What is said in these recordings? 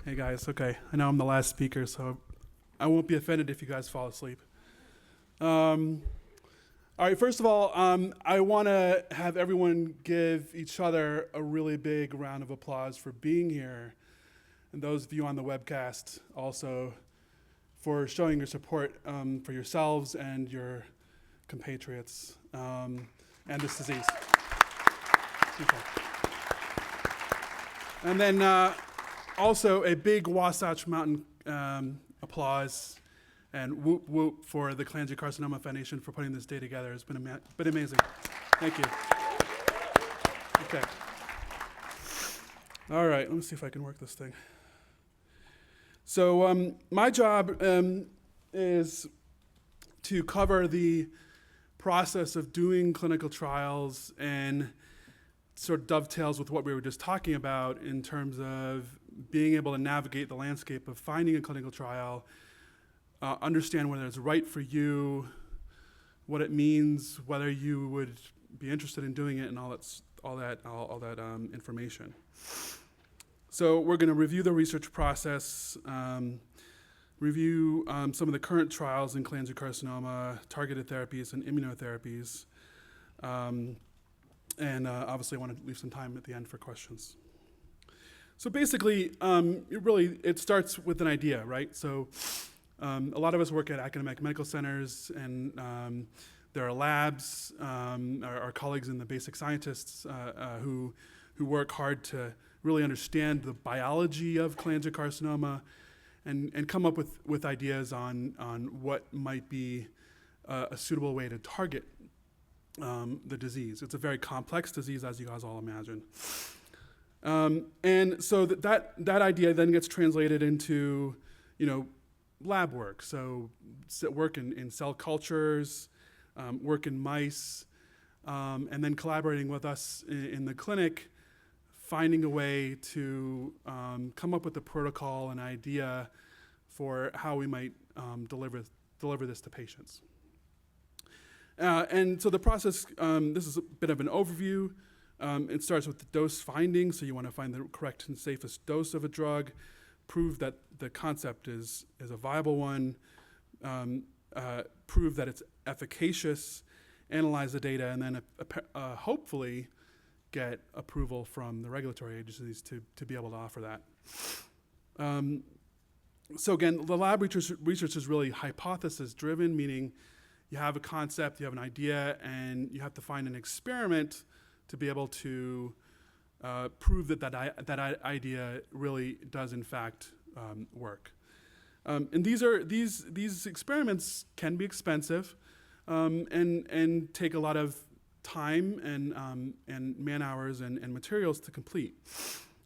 Hey guys, okay. I know I'm the last speaker, so I won't be offended if you guys fall asleep. All right, first of all, I want to have everyone give each other a really big round of applause for being here. And those of you on the webcast also for showing your support for yourselves and your compatriots and this disease. Okay. And then also a big Wasatch Mountain applause and whoop whoop for the Cholangiocarcinoma Foundation for putting this day together. It's been amazing. Thank you. Okay. All right, let me see if I can work this thing. So my job is to cover the process of doing clinical trials and sort of dovetails with what we were just talking about in terms of being able to navigate the landscape of finding a clinical trial, understand whether it's right for you, what it means, whether you would be interested in doing it, and all that information. So we're going to review the research process, review some of the current trials in cholangiocarcinoma, targeted therapies, and immunotherapies, and obviously I want to leave some time at the end for questions. So basically, it starts with an idea, right? So a lot of us work at academic medical centers, and there are labs, our colleagues in the basic scientists who work hard to really understand the biology of cholangiocarcinoma and come up with ideas on what might be a suitable way to target the disease. It's a very complex disease, as you guys all imagine. And so that idea then gets translated into, lab work. So work in cell cultures, work in mice, and then collaborating with us in the clinic, finding a way to come up with a protocol, an idea for how we might deliver this to patients. And so the process, this is a bit of an overview. It starts with the dose finding, so you want to find the correct and safest dose of a drug, prove that the concept is a viable one, prove that it's efficacious, analyze the data, and then hopefully get approval from the regulatory agencies to be able to offer that. So again, the lab research is really hypothesis-driven, meaning you have a concept, you have an idea, and you have to find an experiment to be able to prove that idea really does in fact work. And these experiments can be expensive and take a lot of time and man hours and materials to complete.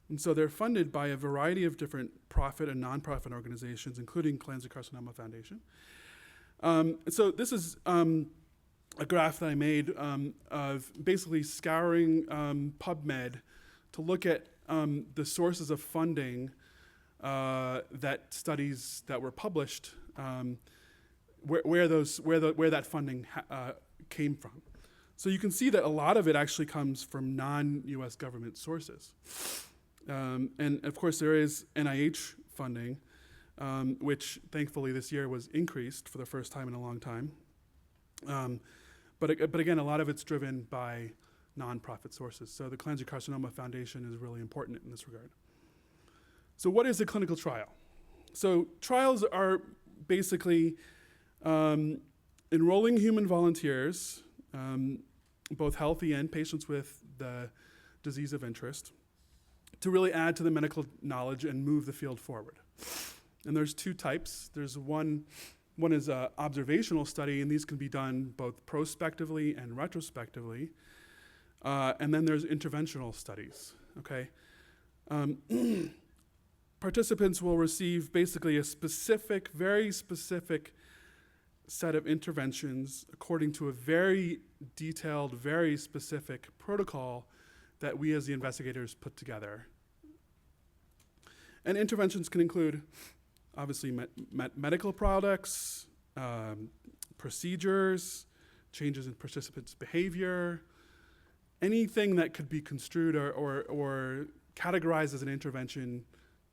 And so they're funded by a variety of different profit and nonprofit organizations, including Cholangiocarcinoma Foundation. So this is a graph that I made of basically scouring PubMed to look at the sources of funding that studies that were published, where that funding came from. So you can see that a lot of it actually comes from non-U.S. government sources. And of course there is NIH funding, which thankfully this year was increased for the first time in a long time. But again, a lot of it's driven by nonprofit sources. So the Cholangiocarcinoma Foundation is really important in this regard. So what is a clinical trial? So trials are basically enrolling human volunteers, both healthy and patients with the disease of interest, to really add to the medical knowledge and move the field forward. And there's two types. There's one is an observational study, and these can be done both prospectively and retrospectively. And then there's interventional studies, okay? Participants will receive basically a specific, very specific set of interventions according to a very detailed, very specific protocol that we as the investigators put together. And interventions can include, obviously, medical products, procedures, changes in participants' behavior, anything that could be construed or categorized as an intervention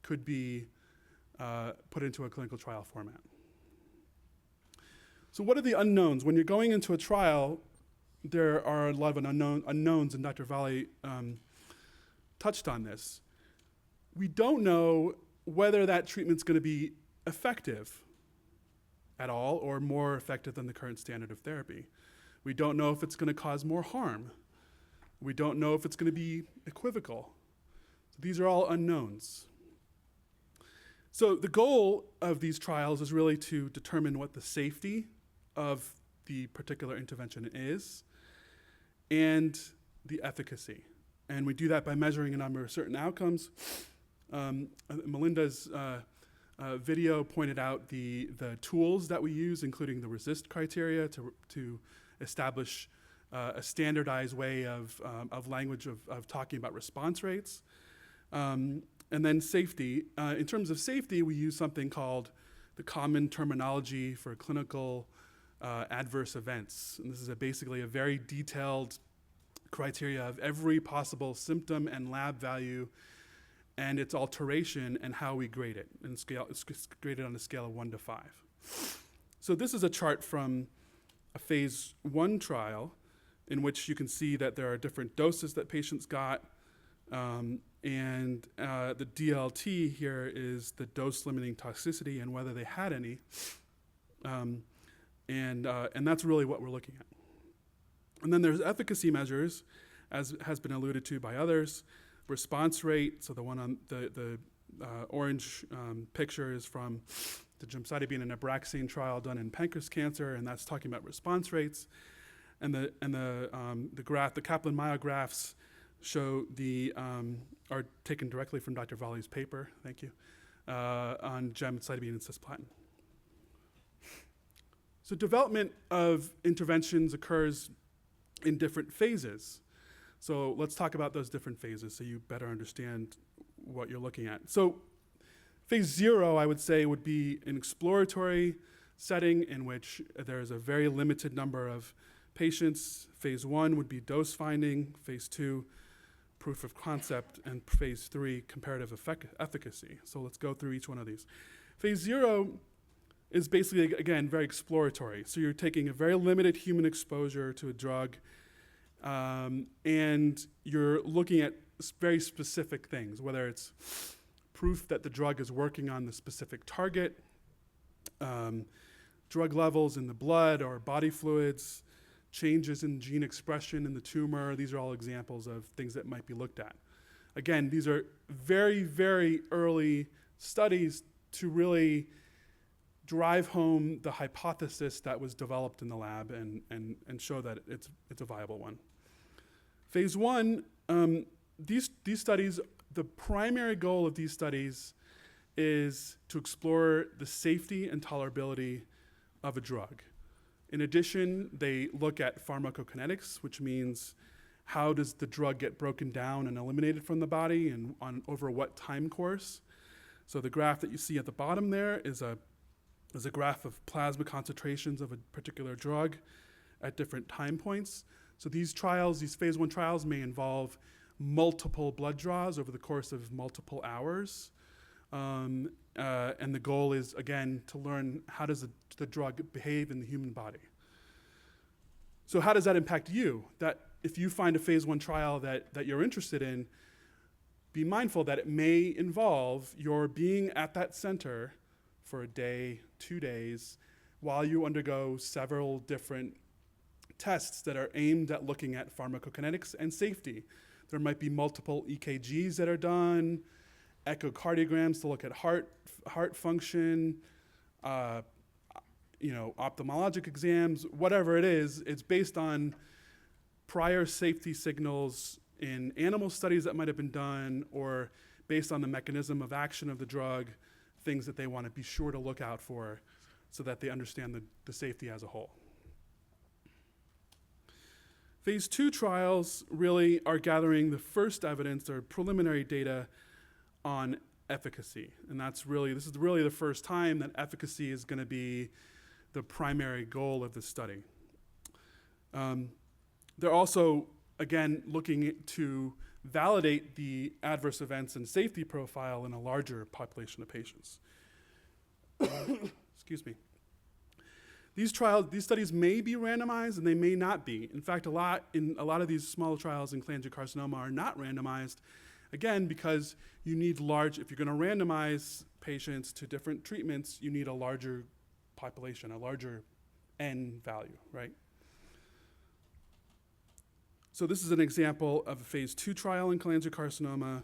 could be put into a clinical trial format. So what are the unknowns? When you're going into a trial, there are a lot of unknowns, and Dr. Valli touched on this. We don't know whether that treatment's going to be effective at all or more effective than the current standard of therapy. We don't know if it's going to cause more harm. We don't know if it's going to be equivocal. So these are all unknowns. So the goal of these trials is really to determine what the safety of the particular intervention is and the efficacy. And we do that by measuring a number of certain outcomes. Melinda's video pointed out the tools that we use, including the RESIST criteria to establish a standardized way of language of talking about response rates. And then safety. In terms of safety, we use something called the common terminology for clinical adverse events. And this is basically a very detailed criteria of every possible symptom and lab value and its alteration and how we grade it. And it's graded on a scale of 1 to 5. So this is a chart from a phase 1 trial in which you can see that there are different doses that patients got. And the DLT here is the dose-limiting toxicity and whether they had any. And that's really what we're looking at. And then there's efficacy measures, as has been alluded to by others. Response rate, so the one on the orange picture is from the gemcitabine and Abraxane trial done in pancreas cancer, and that's talking about response rates. And the graph, the Kaplan-Meier graphs, show are taken directly from Dr. Valli's paper, thank you, on gemcitabine and cisplatin. So development of interventions occurs in different phases. So let's talk about those different phases so you better understand what you're looking at. So phase 0, I would say, would be an exploratory setting in which there's a very limited number of patients. Phase 1 would be dose finding, phase 2, proof of concept, and phase 3, comparative efficacy. So let's go through each one of these. Phase 0 is basically, again, very exploratory. So you're taking a very limited human exposure to a drug, and you're looking at very specific things, whether it's proof that the drug is working on the specific target, drug levels in the blood or body fluids, changes in gene expression in the tumor. These are all examples of things that might be looked at. Again, these are very, very early studies to really drive home the hypothesis that was developed in the lab and show that it's a viable one. Phase 1, these studies, the primary goal of these studies is to explore the safety and tolerability of a drug. In addition, they look at pharmacokinetics, which means how does the drug get broken down and eliminated from the body and over what time course. So the graph that you see at the bottom there is a graph of plasma concentrations of a particular drug at different time points. So these trials, these phase 1 trials, may involve multiple blood draws over the course of multiple hours. And the goal is, again, to learn how does the drug behave in the human body. So how does that impact you? That if you find a phase 1 trial that you're interested in, be mindful that it may involve your being at that center for a day, 2 days, while you undergo several different tests that are aimed at looking at pharmacokinetics and safety. There might be multiple EKGs that are done, echocardiograms to look at heart function, ophthalmologic exams, whatever it is. It's based on prior safety signals in animal studies that might have been done, or based on the mechanism of action of the drug, things that they want to be sure to look out for so that they understand the safety as a whole. Phase 2 trials really are gathering the first evidence or preliminary data on efficacy. And this is really the first time that efficacy is going to be the primary goal of the study. They're also, again, looking to validate the adverse events and safety profile in a larger population of patients. Excuse me. These studies may be randomized and they may not be. In fact, a lot of these smaller trials in cholangiocarcinoma are not randomized, again, because you need if you're gonna randomize patients to different treatments, you need a larger population, a larger N value, right? So this is an example of a phase 2 trial in cholangiocarcinoma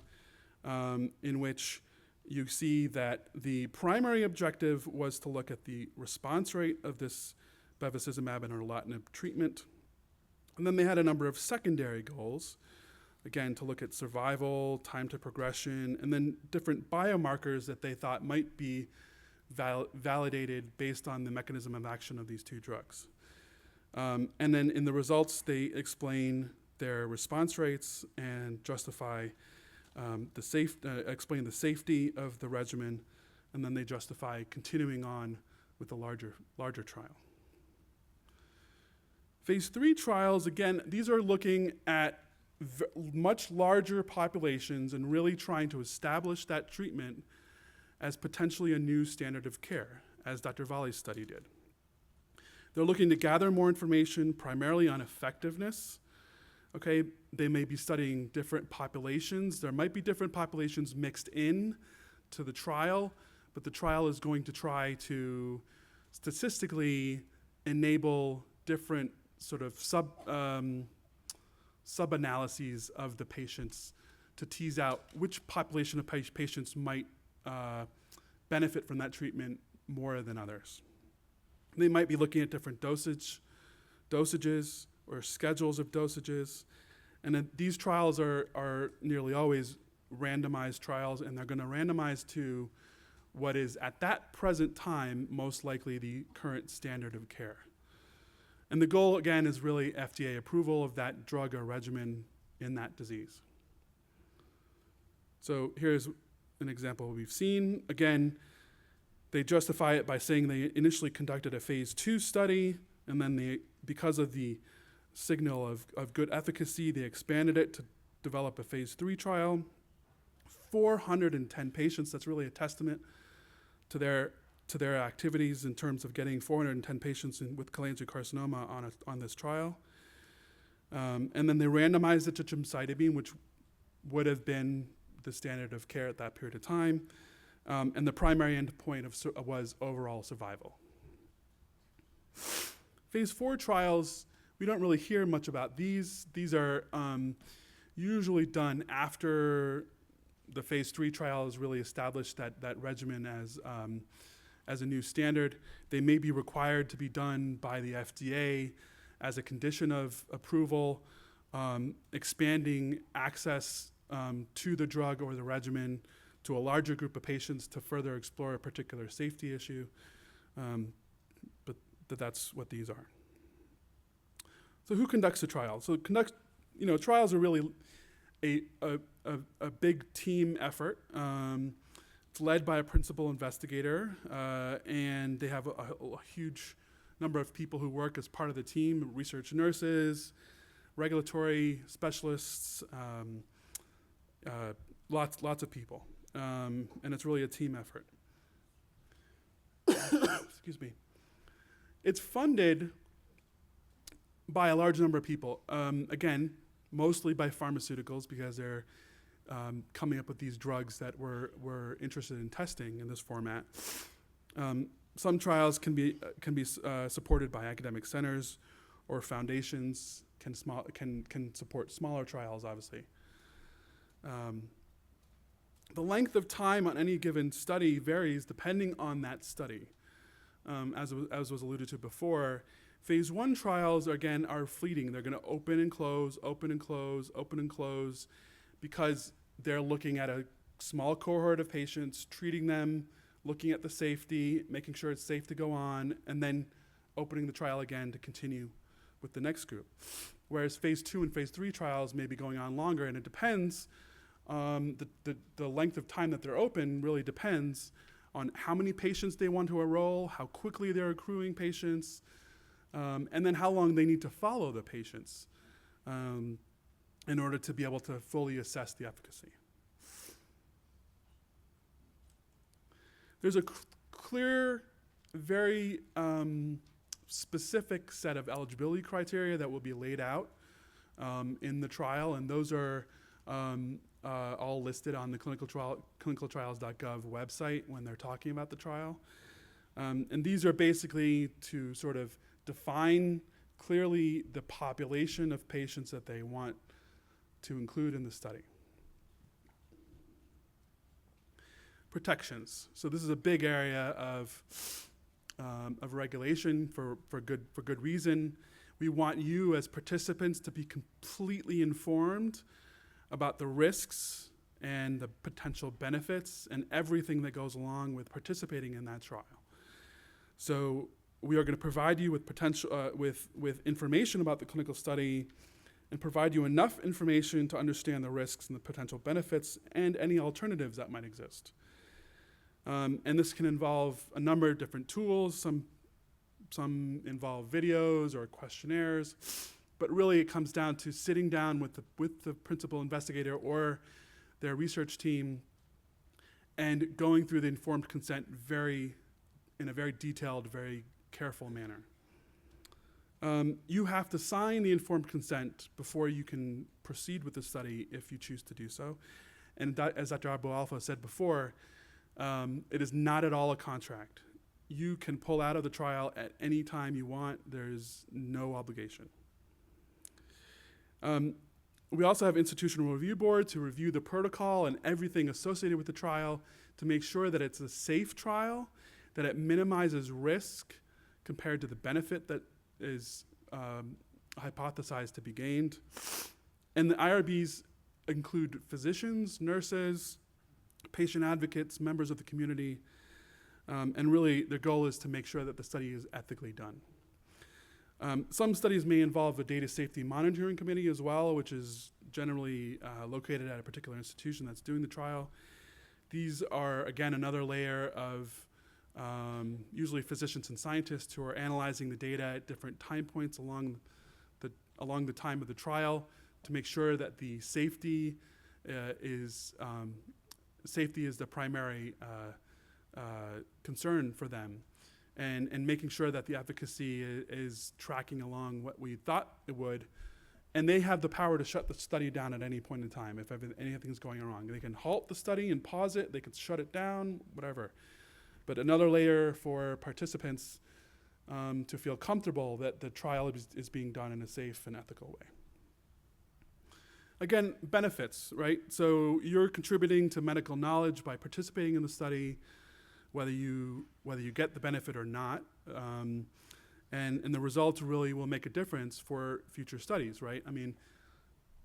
in which you see that the primary objective was to look at the response rate of this bevacizumab and erlotinib treatment. And then they had a number of secondary goals, again, to look at survival, time to progression, and then different biomarkers that they thought might be validated based on the mechanism of action of these two drugs. And then in the results, they explain their response rates and justify explain the safety of the regimen, and then they justify continuing on with the larger trial. Phase 3 trials, again, these are looking at much larger populations and really trying to establish that treatment as potentially a new standard of care, as Dr. Vali's study did. They're looking to gather more information primarily on effectiveness. Okay, they may be studying different populations. There might be different populations mixed in to the trial, but the trial is going to try to statistically enable different sort of sub-analyses of the patients to tease out which population of patients might benefit from that treatment more than others. They might be looking at different dosages or schedules of dosages. And then these trials are nearly always randomized trials, and they're going to randomize to what is at that present time most likely the current standard of care. And the goal, again, is really FDA approval of that drug or regimen in that disease. So here's an example we've seen. Again, they justify it by saying they initially conducted a phase 2 study, and then because of the signal of good efficacy, they expanded it to develop a phase 3 trial. 410 patients, that's really a testament to their activities in terms of getting 410 patients with cholangiocarcinoma on this trial. And then they randomized it to gemcitabine, which would have been the standard of care at that period of time. And the primary endpoint was overall survival. Phase 4 trials, we don't really hear much about these. These are usually done after the phase 3 trial has really established that regimen as a new standard. They may be required to be done by the FDA as a condition of approval, expanding access to the drug or the regimen to a larger group of patients to further explore a particular safety issue. But that's what these are. So who conducts a trial? So trials are really a big team effort. It's led by a principal investigator, and they have a huge number of people who work as part of the team: research nurses, regulatory specialists, lots of people, and it's really a team effort. Excuse me. It's funded by a large number of people. Again, mostly by pharmaceuticals, because they're coming up with these drugs that we're interested in testing in this format. Some trials can be supported by academic centers or foundations. Can support smaller trials, obviously. The length of time on any given study varies depending on that study. As was alluded to before, phase 1 trials, again, are fleeting. They're going to open and close, open and close, open and close, because they're looking at a small cohort of patients, treating them, looking at the safety, making sure it's safe to go on, and then opening the trial again to continue with the next group. Whereas phase 2 and phase 3 trials may be going on longer, and it depends, the length of time that they're open really depends on how many patients they want to enroll, how quickly they're accruing patients, and then how long they need to follow the patients. And in order to be able to fully assess the efficacy. There's a clear, very specific set of eligibility criteria that will be laid out in the trial, and those are all listed on the clinicaltrials.gov website when they're talking about the trial. And these are basically to sort of define clearly the population of patients that they want to include in the study. Protections. So this is a big area of regulation for good reason. We want you as participants to be completely informed about the risks and the potential benefits and everything that goes along with participating in that trial. So we are going to provide you with with information about the clinical study and provide you enough information to understand the risks and the potential benefits and any alternatives that might exist. And this can involve a number of different tools. Some involve videos or questionnaires, but really it comes down to sitting down with the principal investigator or their research team and going through the informed consent in a very detailed, very careful manner. You have to sign the informed consent before you can proceed with the study if you choose to do so. And as Dr. Abu Alpha said before, it is not at all a contract. You can pull out of the trial at any time you want. There's no obligation. We also have institutional review boards who review the protocol and everything associated with the trial to make sure that it's a safe trial, that it minimizes risk compared to the benefit that is hypothesized to be gained. And the IRBs include physicians, nurses, patient advocates, members of the community, and really the goal is to make sure that the study is ethically done. Some studies may involve a data safety monitoring committee as well, which is generally located at a particular institution that's doing the trial. These are, again, another layer of usually physicians and scientists who are analyzing the data at different time points along the time of the trial to make sure that the safety is the primary concern for them, and making sure that the efficacy is tracking along what we thought it would. And they have the power to shut the study down at any point in time if anything's going wrong. They can halt the study and pause it, they can shut it down, whatever. But another layer for participants to feel comfortable that the trial is being done in a safe and ethical way. Again, benefits, right? So you're contributing to medical knowledge by participating in the study, whether you get the benefit or not. And the results really will make a difference for future studies, right? I mean,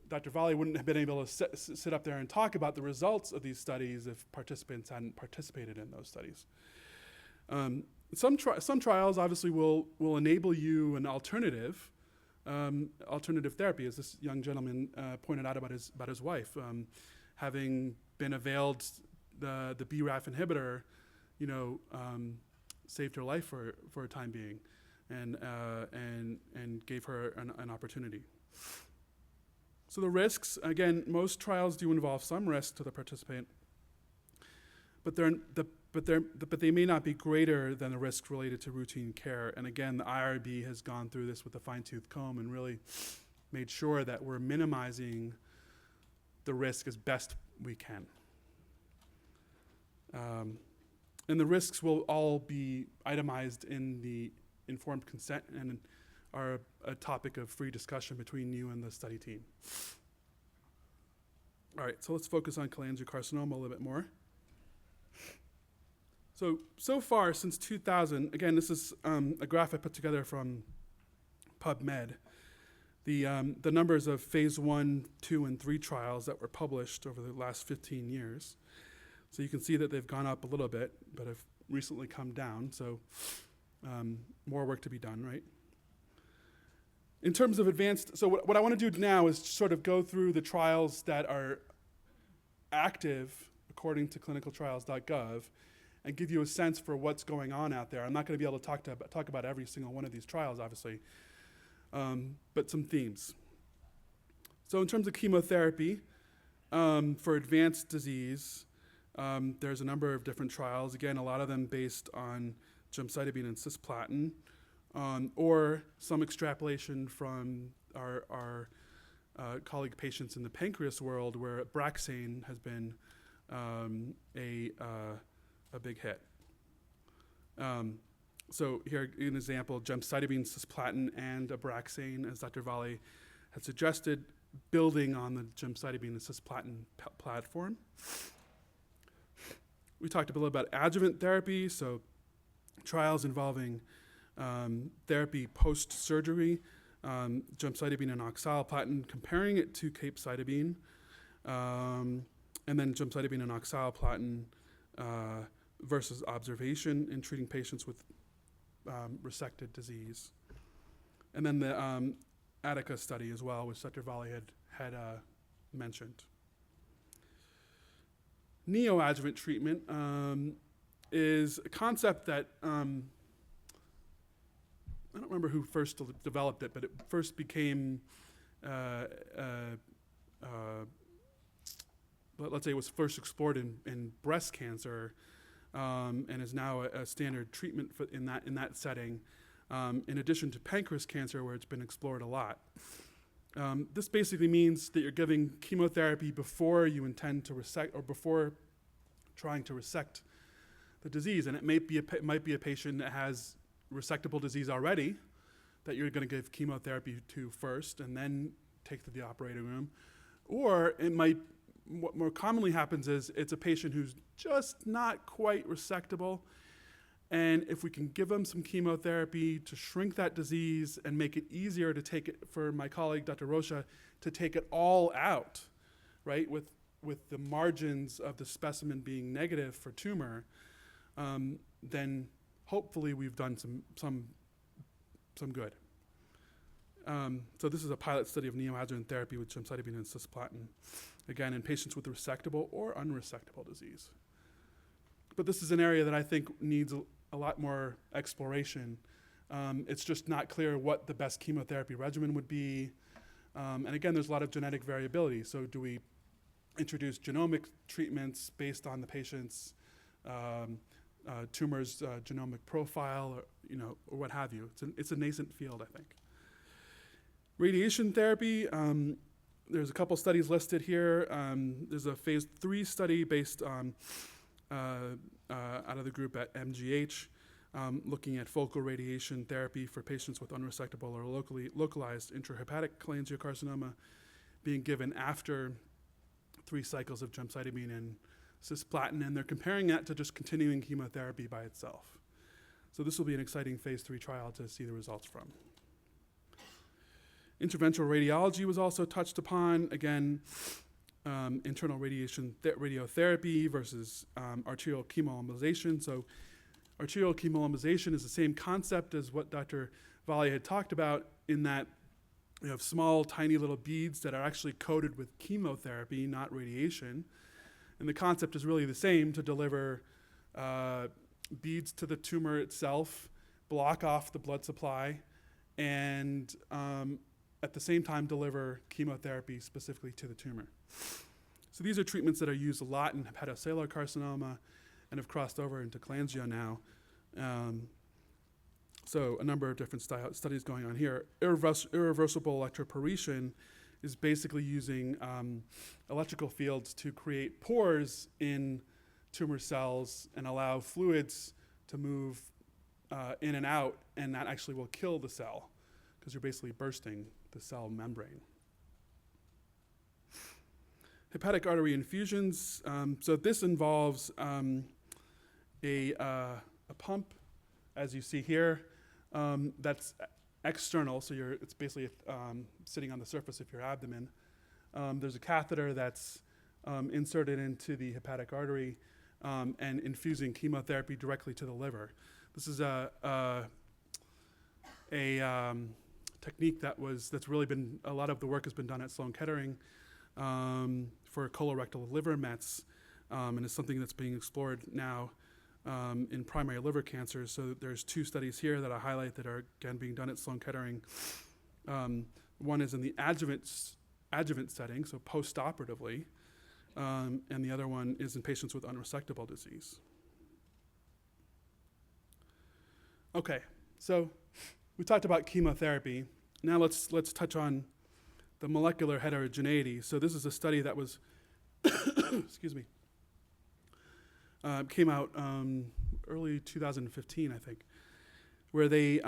Dr. Valley wouldn't have been able to sit up there and talk about the results of these studies if participants hadn't participated in those studies. Some trials obviously will enable you an alternative therapy, as this young gentleman pointed out about his wife, having been availed the BRAF inhibitor, saved her life for a time being, and gave her an opportunity. So the risks, again, most trials do involve some risk to the participant, but they may not be greater than the risks related to routine care. And again, the IRB has gone through this with a fine-tooth comb and really made sure that we're minimizing the risk as best we can. And the risks will all be itemized in the informed consent and are a topic of free discussion between you and the study team. All right, so let's focus on cholangiocarcinoma a little bit more. So far, since 2000, again, this is a graph I put together from PubMed. The numbers of phase 1, 2, and 3 trials that were published over the last 15 years. So you can see that they've gone up a little bit, but have recently come down, so more work to be done, right? In terms of advanced, so what I want to do now is sort of go through the trials that are active according to clinicaltrials.gov and give you a sense for what's going on out there. I'm not going to be able to talk about every single one of these trials, obviously, but some themes. So in terms of chemotherapy, for advanced disease, there's a number of different trials, again, a lot of them based on gemcitabine and cisplatin, or some extrapolation from our colleague patients in the pancreas world where Abraxane has been a big hit. So here, an example, gemcitabine, cisplatin, and Abraxane, as Dr. Valle had suggested, building on the gemcitabine and cisplatin platform. We talked a little about adjuvant therapy, so trials involving therapy post-surgery, gemcitabine and oxaliplatin, comparing it to capecitabine, and then gemcitabine and oxaliplatin versus observation in treating patients with resected disease. And then the Attica study as well, which Dr. Valle had mentioned. Neoadjuvant treatment is a concept that I don't remember who first developed it, but it first became, let's say it was first explored in breast cancer, and is now a standard treatment in that setting, in addition to pancreas cancer, where it's been explored a lot. This basically means that you're giving chemotherapy before you intend to resect, or before trying to resect the disease. And it might be a patient that has resectable disease already that you're going to give chemotherapy to first and then take to the operating room. Or it might, what more commonly happens is it's a patient who's just not quite resectable. And if we can give them some chemotherapy to shrink that disease and make it easier to take it, for my colleague, Dr. Rocha, to take it all out, right, with the margins of the specimen being negative for tumor, then hopefully we've done some good. So this is a pilot study of neoadjuvant therapy with gemcitabine and cisplatin, again, in patients with resectable or unresectable disease. But this is an area that I think needs a lot more exploration. It's just not clear what the best chemotherapy regimen would be. And again, there's a lot of genetic variability. So do we introduce genomic treatments based on the patient's tumor's genomic profile, or what have you? It's a nascent field, I think. Radiation therapy, there's a couple studies listed here. There's a phase 3 study based on out of the group at MGH, looking at focal radiation therapy for patients with unresectable or localized intrahepatic cholangiocarcinoma being given after 3 cycles of gemcitabine and cisplatin, and they're comparing that to just continuing chemotherapy by itself. So this will be an exciting phase 3 trial to see the results from. Interventional radiology was also touched upon. Again, internal radiotherapy versus arterial chemoembolization. So arterial chemoembolization is the same concept as what Dr. Valle had talked about, in that you have small, tiny little beads that are actually coated with chemotherapy, not radiation. And the concept is really the same: to deliver beads to the tumor itself, block off the blood supply, and at the same time deliver chemotherapy specifically to the tumor. So these are treatments that are used a lot in hepatocellular carcinoma and have crossed over into cholangio now. So a number of different studies going on here. Irreversible electroporation is basically using electrical fields to create pores in tumor cells and allow fluids to move in and out, and that actually will kill the cell because you're basically bursting the cell membrane. Hepatic artery infusions. So this involves a pump, as you see here, that's external. So it's basically sitting on the surface of your abdomen. There's a catheter that's inserted into the hepatic artery and infusing chemotherapy directly to the liver. This is a technique that's really been, a lot of the work has been done at Sloan Kettering for colorectal liver mets, and it's something that's being explored now in primary liver cancer. So there's 2 studies here that I highlight that are, again, being done at Sloan Kettering. One is in the adjuvant adjuvant setting, so post-operatively, and the other one is in patients with unresectable disease. Okay, so we talked about chemotherapy. Now let's touch on the molecular heterogeneity. So this is a study that was, excuse me, came out early 2015, I think, where they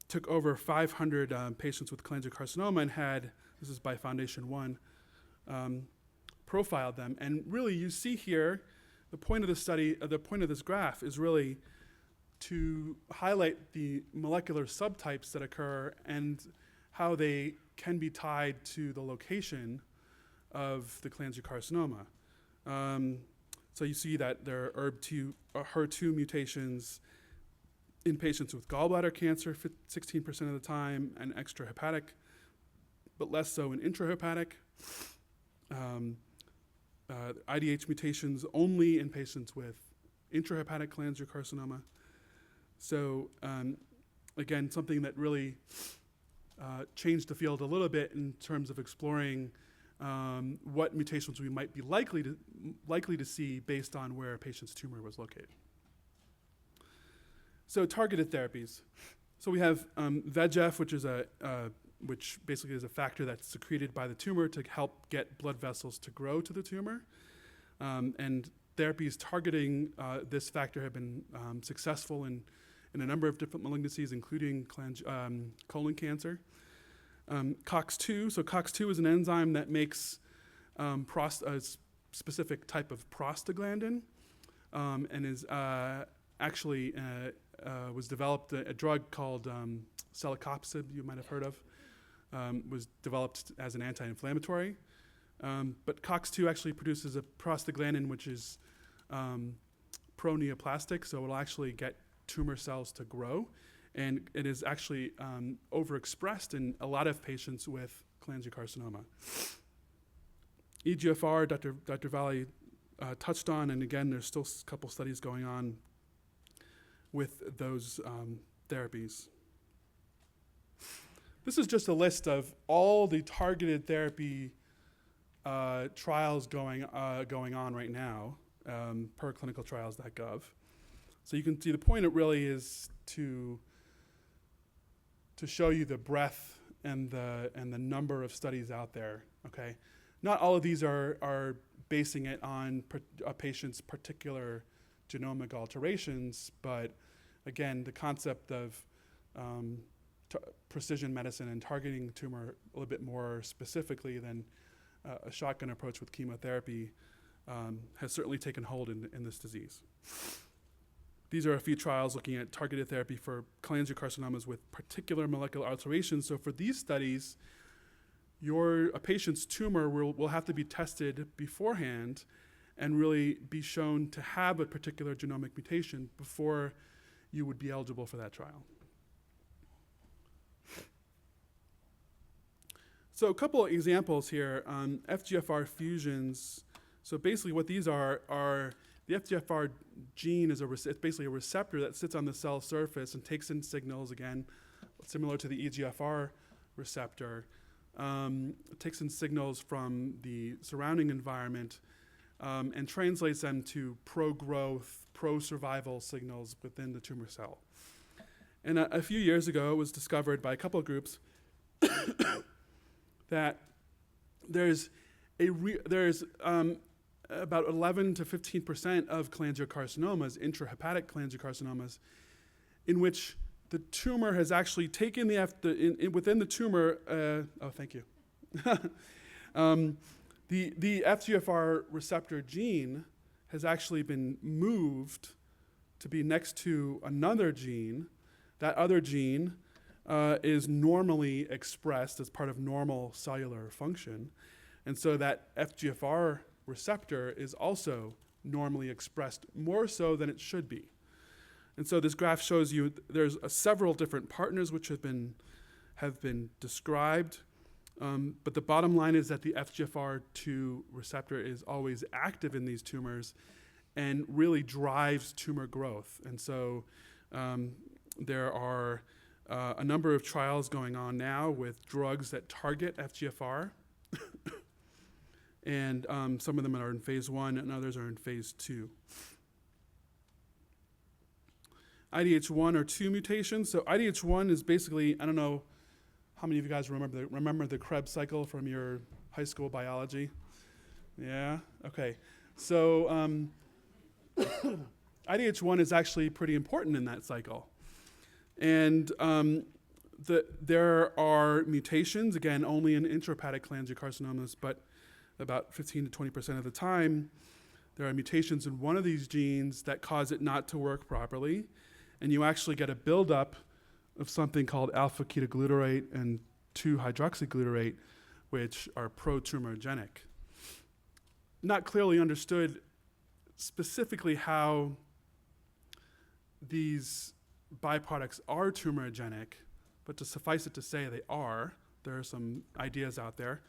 took over 500 patients with cholangiocarcinoma and had, this is by Foundation One, profiled them. And really you see here, the point of the study, the point of this graph is really to highlight the molecular subtypes that occur and how they can be tied to the location of the cholangiocarcinoma. So you see that there are HER2 mutations in patients with gallbladder cancer 16% of the time, and extrahepatic, but less so in intrahepatic. IDH mutations only in patients with intrahepatic cholangiocarcinoma. So again, something that really changed the field a little bit in terms of exploring what mutations we might be likely to see based on where a patient's tumor was located. So targeted therapies. So we have VEGF, which basically is a factor that's secreted by the tumor to help get blood vessels to grow to the tumor. And therapies targeting this factor have been successful in a number of different malignancies, including colon cancer. COX-2, so COX-2 is an enzyme that makes a specific type of prostaglandin, and is actually was developed, a drug called celecoxib, you might have heard of, was developed as an anti-inflammatory. But COX-2 actually produces a prostaglandin which is pro-neoplastic, so it'll actually get tumor cells to grow. And it is actually overexpressed in a lot of patients with cholangiocarcinoma. EGFR, Dr. Valley touched on, and again, there's still a couple studies going on with those therapies. This is just a list of all the targeted therapy trials going on right now per clinicaltrials.gov. So you can see the point it really is to show you the breadth and the number of studies out there. Okay, not all of these are basing it on a patient's particular genomic alterations, but again, the concept of precision medicine and targeting tumor a little bit more specifically than a shotgun approach with chemotherapy has certainly taken hold in this disease. These are a few trials looking at targeted therapy for cholangiocarcinomas with particular molecular alterations. So for these studies, a patient's tumor will have to be tested beforehand and really be shown to have a particular genomic mutation before you would be eligible for that trial. So a couple of examples here on FGFR fusions. So basically what these are the FGFR gene is it's basically a receptor that sits on the cell surface and takes in signals, again, similar to the EGFR receptor. It takes in signals from the surrounding environment and translates them to pro-growth, pro-survival signals within the tumor cell. And a few years ago, it was discovered by a couple of groups that there's about 11 to 15% of cholangiocarcinomas, intrahepatic cholangiocarcinomas, in which the tumor has actually taken within the tumor. Thank you. The FGFR receptor gene has actually been moved to be next to another gene. That other gene is normally expressed as part of normal cellular function, and so that FGFR receptor is also normally expressed more so than it should be. And so this graph shows you there's several different partners which have been described, but the bottom line is that the FGFR2 receptor is always active in these tumors and really drives tumor growth. And so there are a number of trials going on now with drugs that target FGFR And some of them are in phase 1 and others are in phase 2. IDH1 are 2 mutations. So IDH1 is basically, I don't know how many of you guys remember the Krebs cycle from your high school biology? Yeah? Okay. So IDH1 is actually pretty important in that cycle. And there are mutations, again, only in intrahepatic cholangiocarcinomas, but about 15 to 20% of the time, there are mutations in one of these genes that cause it not to work properly. And you actually get a buildup of something called alpha-ketoglutarate and 2-hydroxyglutarate, which are pro-tumorigenic. Not clearly understood specifically how these byproducts are tumorigenic, but to suffice it to say they are. There are some ideas out there.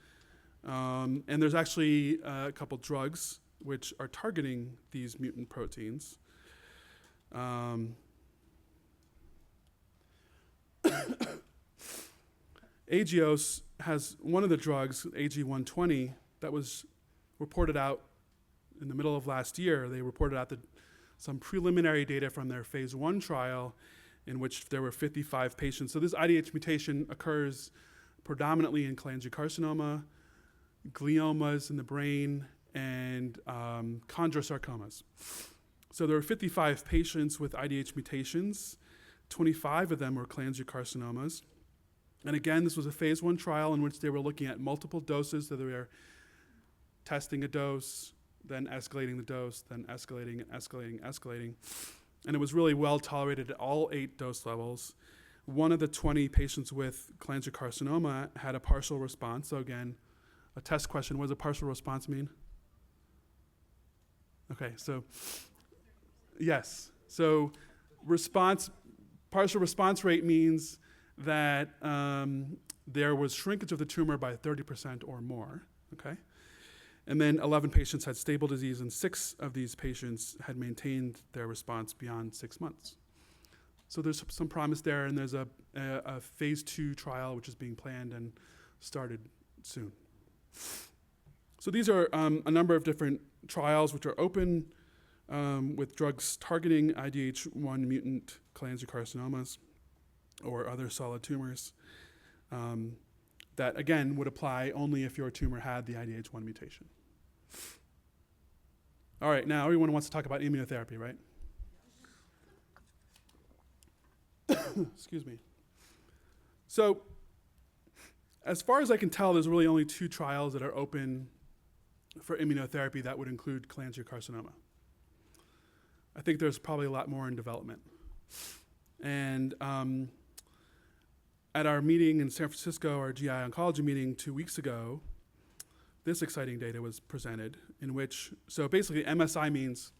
And there's actually a couple drugs which are targeting these mutant proteins. Agios has one of the drugs, AG120, that was reported out in the middle of last year. They reported out some preliminary data from their phase 1 trial in which there were 55 patients. So this IDH mutation occurs predominantly in cholangiocarcinoma, gliomas in the brain, and chondrosarcomas. So there were 55 patients with IDH mutations. 25 of them were cholangiocarcinomas. And again, this was a phase 1 trial in which they were looking at multiple doses. So they were testing a dose, then escalating the dose, then escalating. And it was really well tolerated at all 8 dose levels. One of the 20 patients with cholangiocarcinoma had a partial response. So again, a test question, what does a partial response mean? Okay, so yes. So partial response rate means that there was shrinkage of the tumor by 30% or more, okay? And then 11 patients had stable disease, and 6 of these patients had maintained their response beyond 6 months. So there's some promise there, and there's a phase 2 trial which is being planned and started soon. So these are a number of different trials which are open with drugs targeting IDH1 mutant cholangiocarcinomas or other solid tumors that, again, would apply only if your tumor had the IDH1 mutation. All right, now everyone wants to talk about immunotherapy, right? Excuse me. So as far as I can tell, there's really only 2 trials that are open for immunotherapy that would include cholangiocarcinoma. I think there's probably a lot more in development. And at our meeting in San Francisco, our GI oncology meeting 2 weeks ago, this exciting data was presented in which, so basically MSI means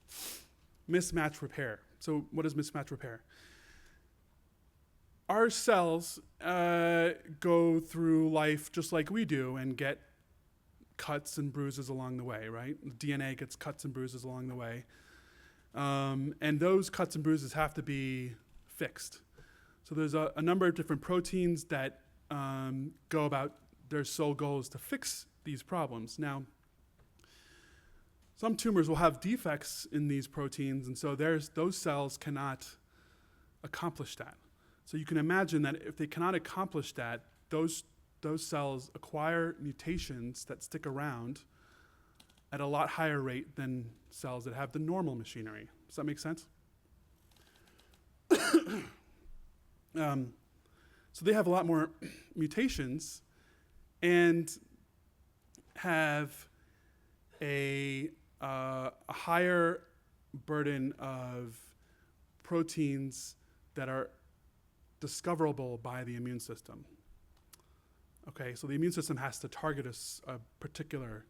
mismatch repair. So what is mismatch repair? Our cells go through life just like we do and get cuts and bruises along the way, right? DNA gets cuts and bruises along the way. And those cuts and bruises have to be fixed. So there's a number of different proteins that go about their sole goal is to fix these problems. Now, some tumors will have defects in these proteins, and so those cells cannot accomplish that. So you can imagine that if they cannot accomplish that, those cells acquire mutations that stick around at a lot higher rate than cells that have the normal machinery. Does that make sense? So they have a lot more mutations and have a higher burden of proteins that are discoverable by the immune system. Okay, so the immune system has to target a particular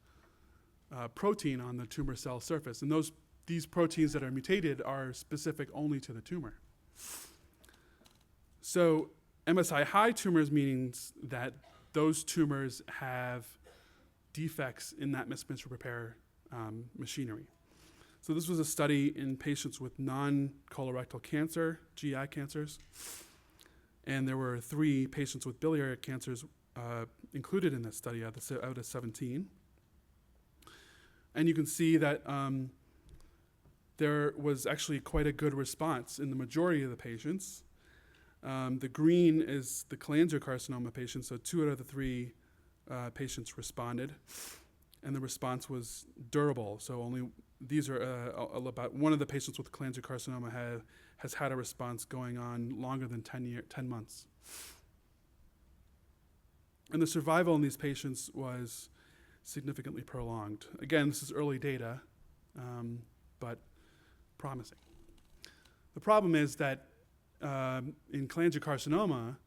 protein on the tumor cell surface, and these proteins that are mutated are specific only to the tumor. So MSI high tumors means that those tumors have defects in that mismatch repair machinery. So this was a study in patients with non-colorectal cancer, GI cancers, and there were 3 patients with biliary cancers included in this study out of 17. And you can see that there was actually quite a good response in the majority of the patients. The green is the cholangiocarcinoma patients, so 2 out of the 3 patients responded, and the response was durable. So only these are about one of the patients with cholangiocarcinoma has had a response going on longer than 10 months. And the survival in these patients was significantly prolonged. Again, this is early data, but promising. The problem is that in cholangiocarcinoma,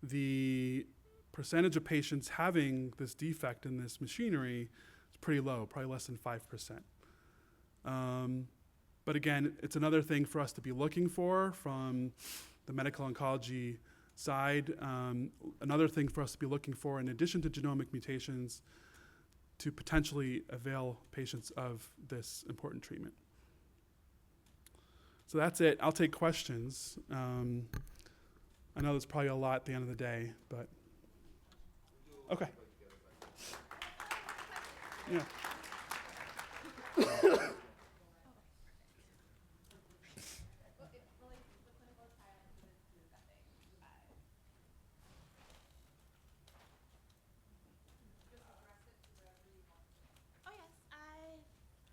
the percentage of patients having this defect in this machinery is pretty low, probably less than 5%. But again, it's another thing for us to be looking for from the medical oncology side. Another thing for us to be looking for, in addition to genomic mutations, to potentially avail patients of this important treatment. So that's it. I'll take questions. I know there's probably a lot at the end of the day, but okay. Yeah.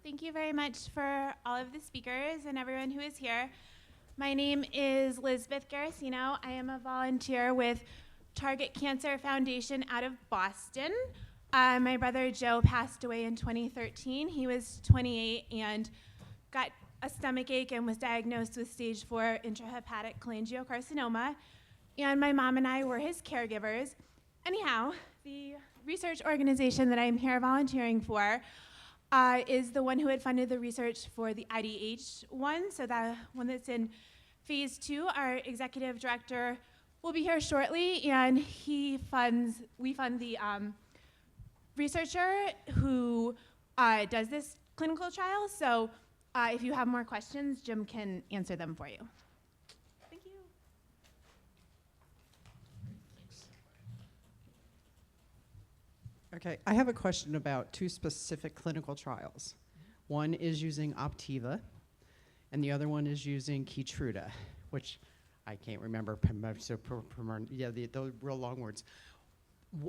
Thank you very much for all of the speakers and everyone who is here. My name is Lisbeth Garasino. I am a volunteer with Target Cancer Foundation out of Boston. My brother Joe passed away in 2013. He was 28 and got a stomach ache and was diagnosed with stage 4 intrahepatic cholangiocarcinoma. And my mom and I were his caregivers. Anyhow, the research organization that I'm here volunteering for is the one who had funded the research for the IDH one, so the one that's in phase 2. Our executive director will be here shortly, and we fund the researcher who does this clinical trial. So if you have more questions, Jim can answer them for you. Thank you. Okay, I have a question about 2 specific clinical trials. One is using Optiva, and the other one is using Keytruda, which I can't remember. Yeah, those real long words.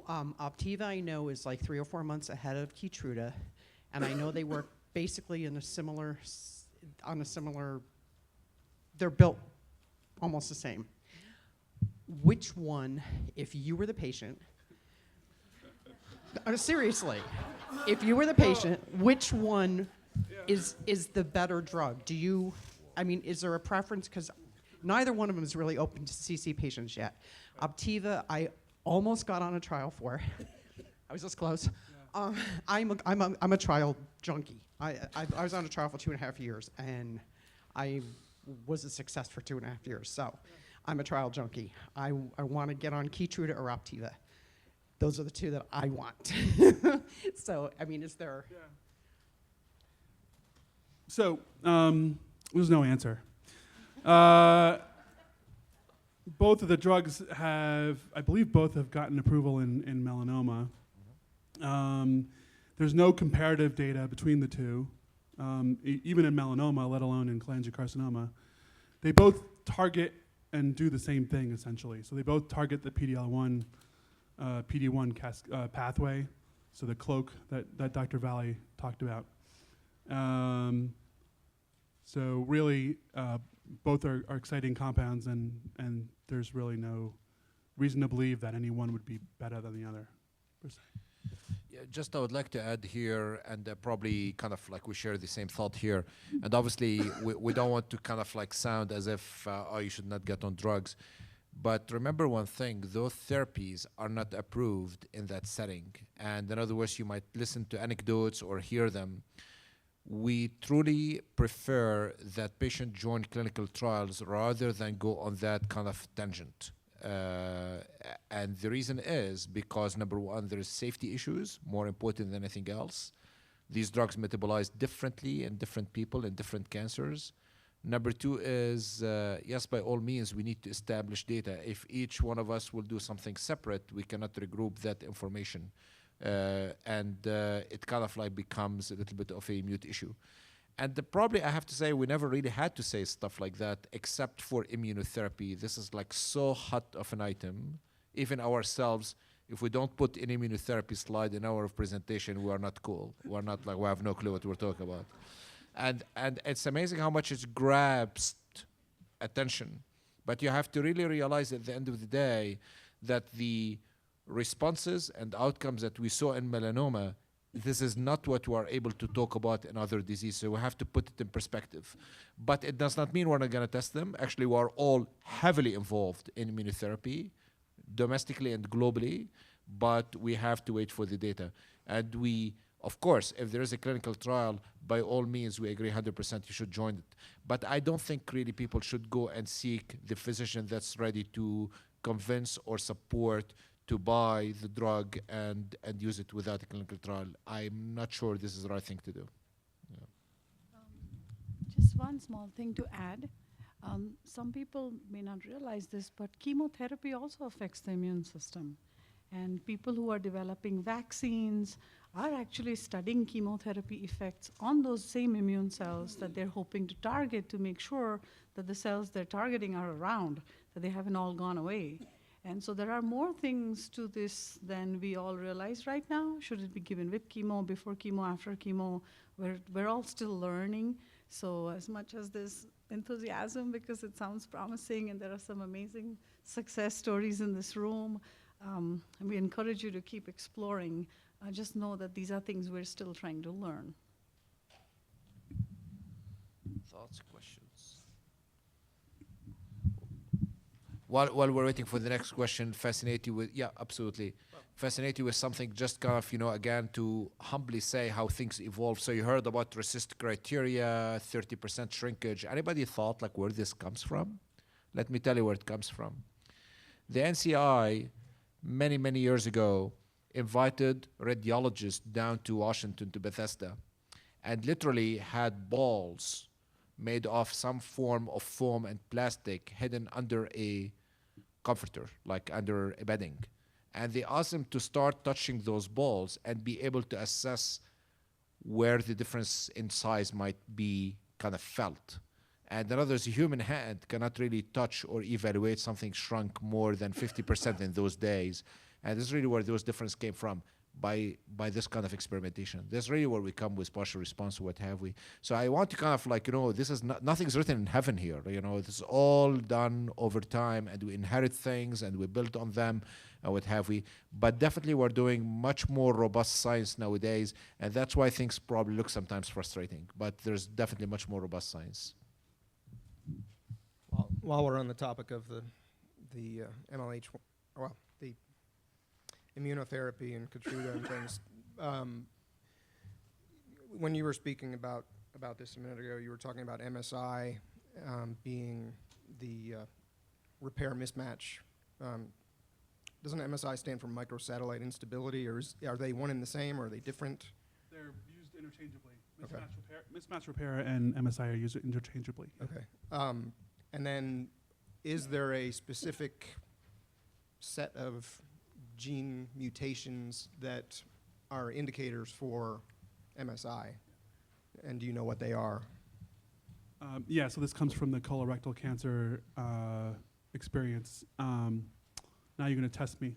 Optiva, I know, is like 3 or 4 months ahead of Keytruda, and I know they work basically in they're built almost the same. Which one, if you were the patient, seriously, if you were the patient, which one is the better drug? Is there a preference? Because neither one of them is really open to CC patients yet. Optiva, I almost got on a trial for. I was this close. Yeah. I'm a trial junkie. I was on a trial for 2.5 years, and I was a success for 2.5 years. So I'm a trial junkie. I want to get on Keytruda or Optiva. Those are the 2 that I want. So, is there... Yeah. So, there's no answer. Both of the drugs I believe both have gotten approval in melanoma. There's no comparative data between the 2, even in melanoma, let alone in cholangiocarcinoma. They both target and do the same thing, essentially. So they both target the PD-L1 pathway, so the cloak that Dr. Valley talked about. So really, both are exciting compounds, and there's really no reason to believe that any one would be better than the other, per se. Yeah, just I would like to add here, and probably kind of like we share the same thought here, and obviously we don't want to kind of like sound as if, you should not get on drugs. But remember one thing, those therapies are not approved in that setting. And in other words, you might listen to anecdotes or hear them. We truly prefer that patient join clinical trials rather than go on that kind of tangent. And the reason is because, number one, there is safety issues, more important than anything else. These drugs metabolize differently in different people in different cancers. Number two is, yes, by all means, we need to establish data. If each one of us will do something separate, we cannot regroup that information. It kind of like becomes a little bit of a mute issue. And probably I have to say, we never really had to say stuff like that, except for immunotherapy. This is like so hot of an item. Even ourselves, if we don't put an immunotherapy slide in our presentation, we are not cool. We're not like, we have no clue what we're talking about. And it's amazing how much it grabs attention. But you have to really realize at the end of the day that the responses and outcomes that we saw in melanoma, this is not what we are able to talk about in other diseases. So we have to put it in perspective. But it does not mean we're not going to test them. Actually, we are all heavily involved in immunotherapy, domestically and globally, but we have to wait for the data. And we, of course, if there is a clinical trial, by all means, we agree 100% you should join it. But I don't think really people should go and seek the physician that's ready to convince or support to buy the drug and use it without a clinical trial. I'm not sure this is the right thing to do. Yeah. Just one small thing to add. Some people may not realize this, but chemotherapy also affects the immune system. And people who are developing vaccines are actually studying chemotherapy effects on those same immune cells that they're hoping to target to make sure that the cells they're targeting are around, that they haven't all gone away. And so there are more things to this than we all realize right now. Should it be given with chemo, before chemo, after chemo? We're all still learning. So as much as there's enthusiasm because it sounds promising and there are some amazing success stories in this room, and we encourage you to keep exploring. Just know that these are things we're still trying to learn. Thoughts, questions? While we're waiting for the next question, fascinated with, yeah, absolutely. Fascinated with something, just kind of, again, to humbly say how things evolve. So you heard about RECIST criteria, 30% shrinkage. Anybody thought like where this comes from? Let me tell you where it comes from. The NCI, many, many years ago, invited radiologists down to Washington, to Bethesda, and literally had balls made of some form of foam and plastic hidden under a comforter, like under a bedding. And they asked them to start touching those balls and be able to assess where the difference in size might be kind of felt. And in other words, a human hand cannot really touch or evaluate something shrunk more than 50% in those days. And this is really where those differences came from, by this kind of experimentation. This is really where we come with partial response or what have we. So I want to kind of like, this is nothing's written in heaven here. This is all done over time, and we inherit things and we build on them and what have we. But definitely we're doing much more robust science nowadays, and that's why things probably look sometimes frustrating. But there's definitely much more robust science. While we're on the topic of the MLH, well, the immunotherapy and Keytruda and things, when you were speaking about this a minute ago, you were talking about MSI being the repair mismatch. Doesn't MSI stand for microsatellite instability, or are they one and the same, or are they different? They're used interchangeably. Okay. Mismatch repair and MSI are used interchangeably. Okay. And then is there a specific set of gene mutations that are indicators for MSI? And do you know what they are? Yeah, so this comes from the colorectal cancer experience. Now you're going to test me.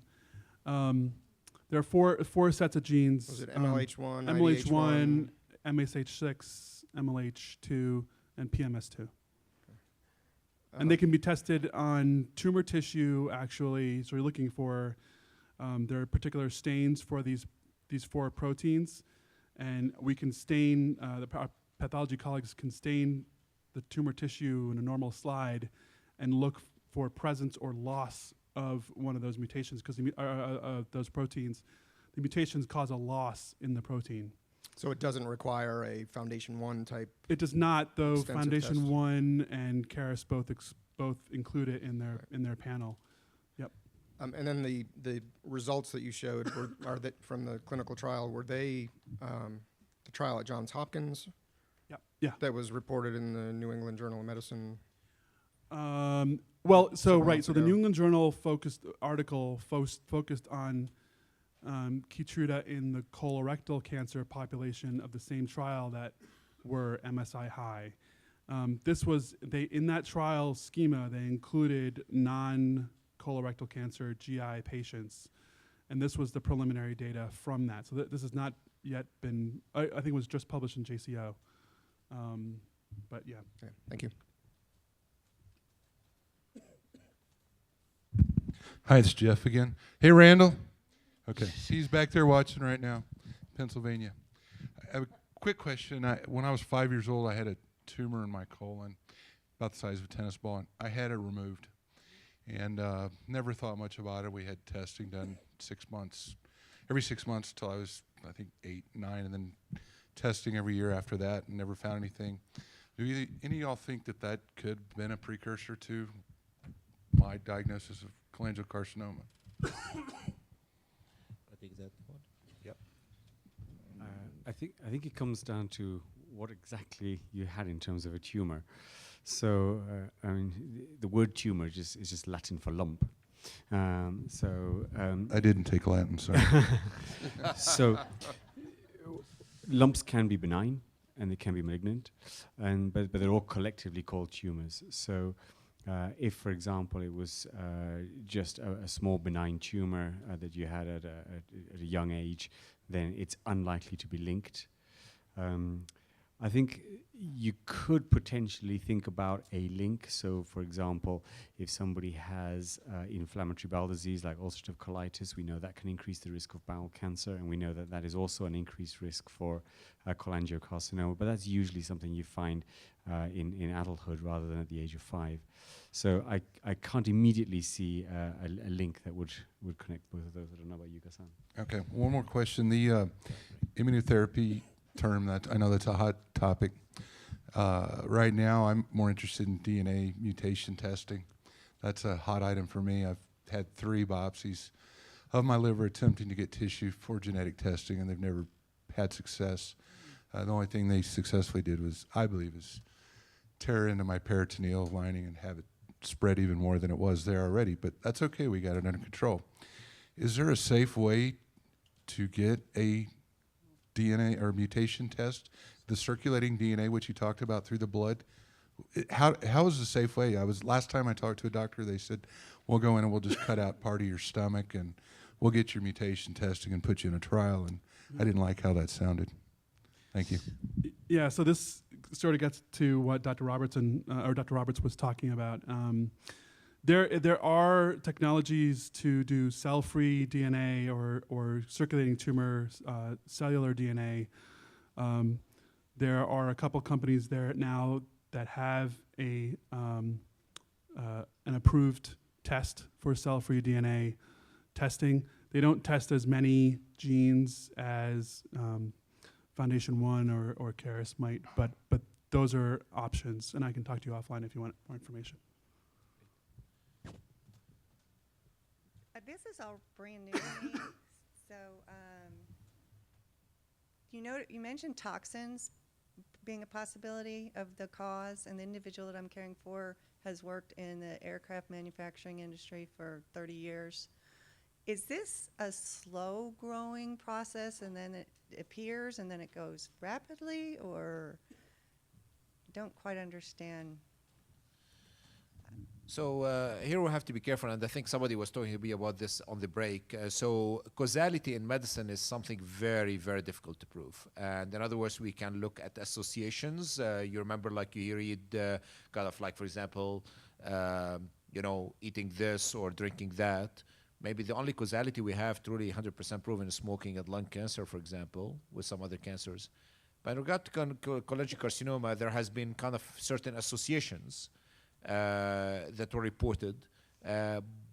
There are four sets of genes. Was it MLH1, MLH1, MSH6, MLH2, and PMS2. And they can be tested on tumor tissue, actually. So you're looking for, there are particular stains for these four proteins. And we can stain, our pathology colleagues can stain the tumor tissue in a normal slide and look for presence or loss of one of those mutations, because those proteins, the mutations cause a loss in the protein. So it doesn't require a Foundation 1 type? It does not, though. Extensive Foundation test. 1 and Caris both include it in their panel. Yep. And then the results that you showed are that from the clinical trial, were they the trial at Johns Hopkins, Yeah. that was reported in the New England Journal of Medicine. Well, so Several right, months so the ago. New England Journal focused on Keytruda in the colorectal cancer population of the same trial that were MSI high. In that trial schema, they included non-colorectal cancer GI patients, and this was the preliminary data from that. So this has not yet been, I think it was just published in JCO. But yeah. Okay, thank you. Hi, it's Jeff again. Hey, Randall. Okay, he's back there watching right now, Pennsylvania. I have a quick question. When I was 5 years old, I had a tumor in my colon, about the size of a tennis ball, and I had it removed. And never thought much about it. We had testing done 6 months, every 6 months till I was, I think, 8, 9, and then testing every year after that, and never found anything. Do any of y'all think that that could have been a precursor to my diagnosis of cholangiocarcinoma? I think that one. Yep. I think it comes down to what exactly you had in terms of a tumor. So I mean, the word tumor is just Latin for lump. I didn't take Latin, sorry. So lumps can be benign and they can be malignant, but they're all collectively called tumors. So if, for example, it was just a small benign tumor that you had at a young age, then it's unlikely to be linked. I think you could potentially think about a link. So, for example, if somebody has inflammatory bowel disease like ulcerative colitis, we know that can increase the risk of bowel cancer, and we know that that is also an increased risk for cholangiocarcinoma, but that's usually something you find in adulthood rather than at the age of 5. So I can't immediately see a link that would connect both of those. I don't know about you, Ghassan. Okay, one more question. The immunotherapy term, that I know that's a hot topic. Right now, I'm more interested in DNA mutation testing. That's a hot item for me. I've had 3 biopsies of my liver attempting to get tissue for genetic testing, and they've never had success. The only thing they successfully did was, I believe, is tear into my peritoneal lining and have it spread even more than it was there already. But that's okay. We got it under control. Is there a safe way to get a DNA or mutation test, the circulating DNA, which you talked about through the blood? How is the safe way? Last time I talked to a doctor, they said, we'll go in and we'll just cut out part of your stomach and we'll get your mutation testing and put you in a trial. And I didn't like how that sounded. Thank you. Yeah, so this sort of gets to what Dr. Roberts was talking about. There are technologies to do cell-free DNA or circulating tumor cellular DNA. There are a couple companies there now that have an approved test for cell-free DNA testing. They don't test as many genes as Foundation One or Caris might, but those are options, and I can talk to you offline if you want more information. This is all brand new to me. So, you mentioned toxins being a possibility of the cause, and the individual that I'm caring for has worked in the aircraft manufacturing industry for 30 years. Is this a slow-growing process, and then it appears, and then it goes rapidly, or I don't quite understand? So here we have to be careful, and I think somebody was talking to me about this on the break. So causality in medicine is something very, very difficult to prove. And in other words, we can look at associations. You remember, like you read kind of like, for example, eating this or drinking that. Maybe the only causality we have truly 100% proven is smoking and lung cancer, for example, with some other cancers. But in regard to cholangiocarcinoma, there has been kind of certain associations that were reported,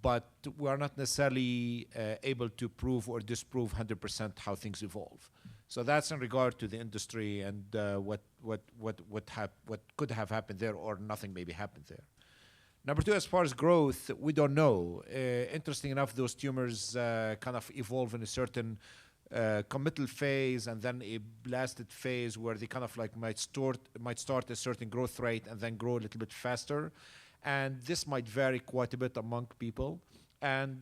but we are not necessarily able to prove or disprove 100% how things evolve. So that's in regard to the industry and what could have happened there, or nothing maybe happened there. Number 2, as far as growth, we don't know. Interesting enough, those tumors kind of evolve in a certain committal phase and then a blasted phase where they kind of like might start a certain growth rate and then grow a little bit faster. And this might vary quite a bit among people. And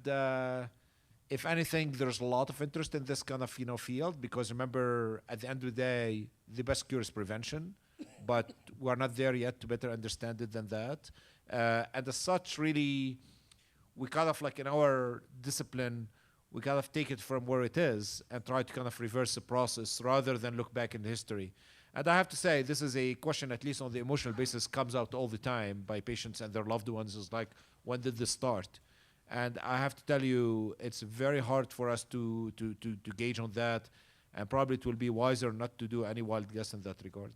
if anything, there's a lot of interest in this kind of field, because remember, at the end of the day, the best cure is prevention, but we're not there yet to better understand it than that. And as such, really, we kind of like in our discipline, we kind of take it from where it is and try to kind of reverse the process rather than look back in history. And I have to say, this is a question, at least on the emotional basis, comes out all the time by patients and their loved ones, is like, when did this start? And I have to tell you, it's very hard for us to gauge on that, and probably it will be wiser not to do any wild guess in that regard.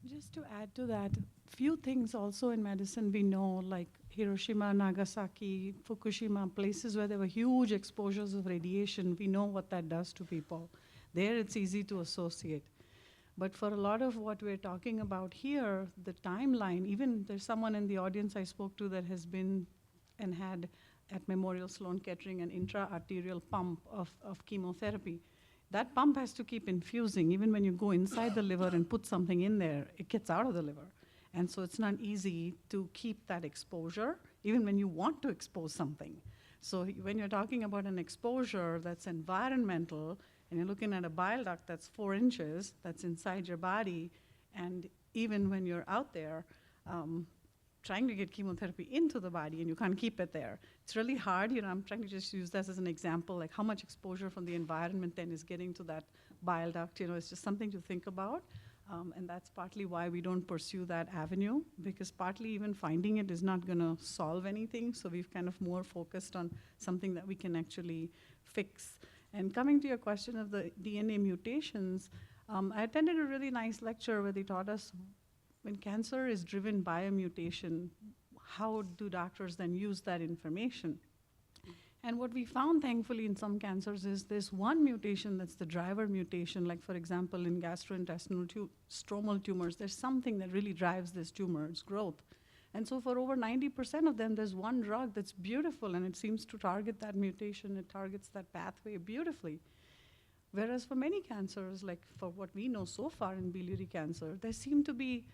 Just to add to that, few things also in medicine we know, like Hiroshima, Nagasaki, Fukushima, places where there were huge exposures of radiation, we know what that does to people. There it's easy to associate. But for a lot of what we're talking about here, the timeline, even there's someone in the audience I spoke to that has been and had at Memorial Sloan Kettering an intra-arterial pump of chemotherapy. That pump has to keep infusing. Even when you go inside the liver and put something in there, it gets out of the liver. And so it's not easy to keep that exposure, even when you want to expose something. So when you're talking about an exposure that's environmental, and you're looking at a bile duct that's 4 inches, that's inside your body, and even when you're out there trying to get chemotherapy into the body and you can't keep it there, it's really hard. I'm trying to just use this as an example, like how much exposure from the environment then is getting to that bile duct. It's just something to think about. And that's partly why we don't pursue that avenue, because partly even finding it is not going to solve anything. So we've kind of more focused on something that we can actually fix. And coming to your question of the DNA mutations, I attended a really nice lecture where they taught us when cancer is driven by a mutation, how do doctors then use that information? And what we found, thankfully, in some cancers is there's one mutation that's the driver mutation, like, for example, in gastrointestinal stromal tumors, there's something that really drives this tumor's growth. And so for over 90% of them, there's one drug that's beautiful, and it seems to target that mutation. It targets that pathway beautifully. Whereas for many cancers, like for what we know so far in biliary cancer, there seem to be,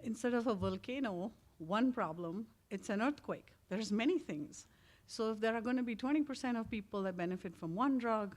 instead of a volcano, one problem, it's an earthquake. There's many things. So if there are going to be 20% of people that benefit from one drug,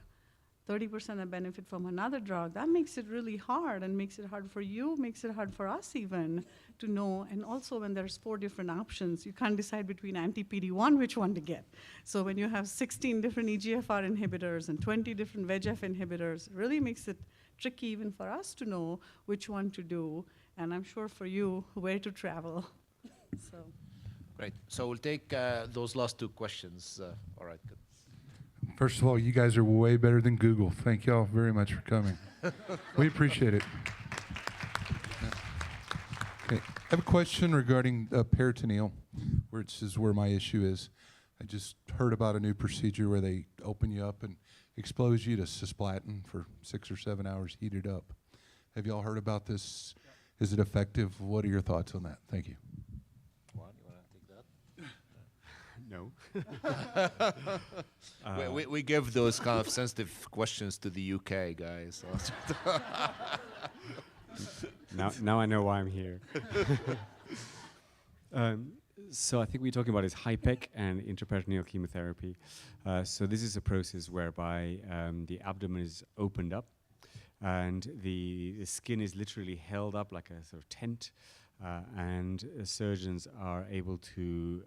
30% that benefit from another drug, that makes it really hard, and makes it hard for you, makes it hard for us even to know. And also when there's 4 different options, you can't decide between anti-PD-1 which one to get. So when you have 16 different EGFR inhibitors and 20 different VEGF inhibitors, it really makes it tricky even for us to know which one to do, and I'm sure for you, where to travel. So. Great. So we'll take those last 2 questions. All right, good. First of all, you guys are way better than Google. Thank y'all very much for coming. We appreciate it. Okay. I have a question regarding peritoneal, where it says where my issue is. I just heard about a new procedure where they open you up and expose you to cisplatin for 6 or 7 hours heated up. Have y'all heard about this? Is it effective? What are your thoughts on that? Thank you. Juan, you want to take that? No. We give those kind of sensitive questions to the UK guys. Now I know why I'm here. So I think we're talking about is HIPEC and intraperitoneal chemotherapy. So this is a process whereby the abdomen is opened up, and the skin is literally held up like a sort of tent, and surgeons are able to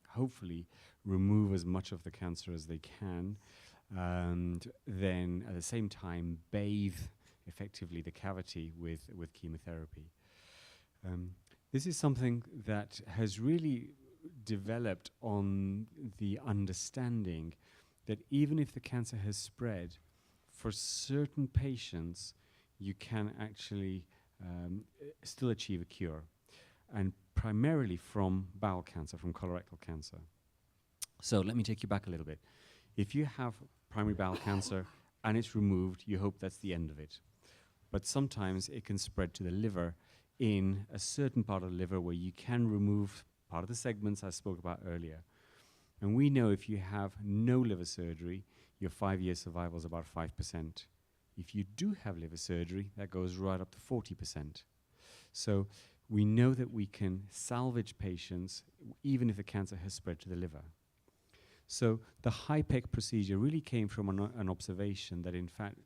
hopefully remove as much of the cancer as they can, and then at the same time bathe effectively the cavity with chemotherapy. This is something that has really developed on the understanding that even if the cancer has spread, for certain patients, you can actually still achieve a cure, and primarily from bowel cancer, from colorectal cancer. So let me take you back a little bit. If you have primary bowel cancer and it's removed, you hope that's the end of it. But sometimes it can spread to the liver, in a certain part of the liver where you can remove part of the segments I spoke about earlier. And we know if you have no liver surgery, your 5-year survival is about 5%. If you do have liver surgery, that goes right up to 40%. So we know that we can salvage patients even if the cancer has spread to the liver. So the HIPEC procedure really came from an observation that in fact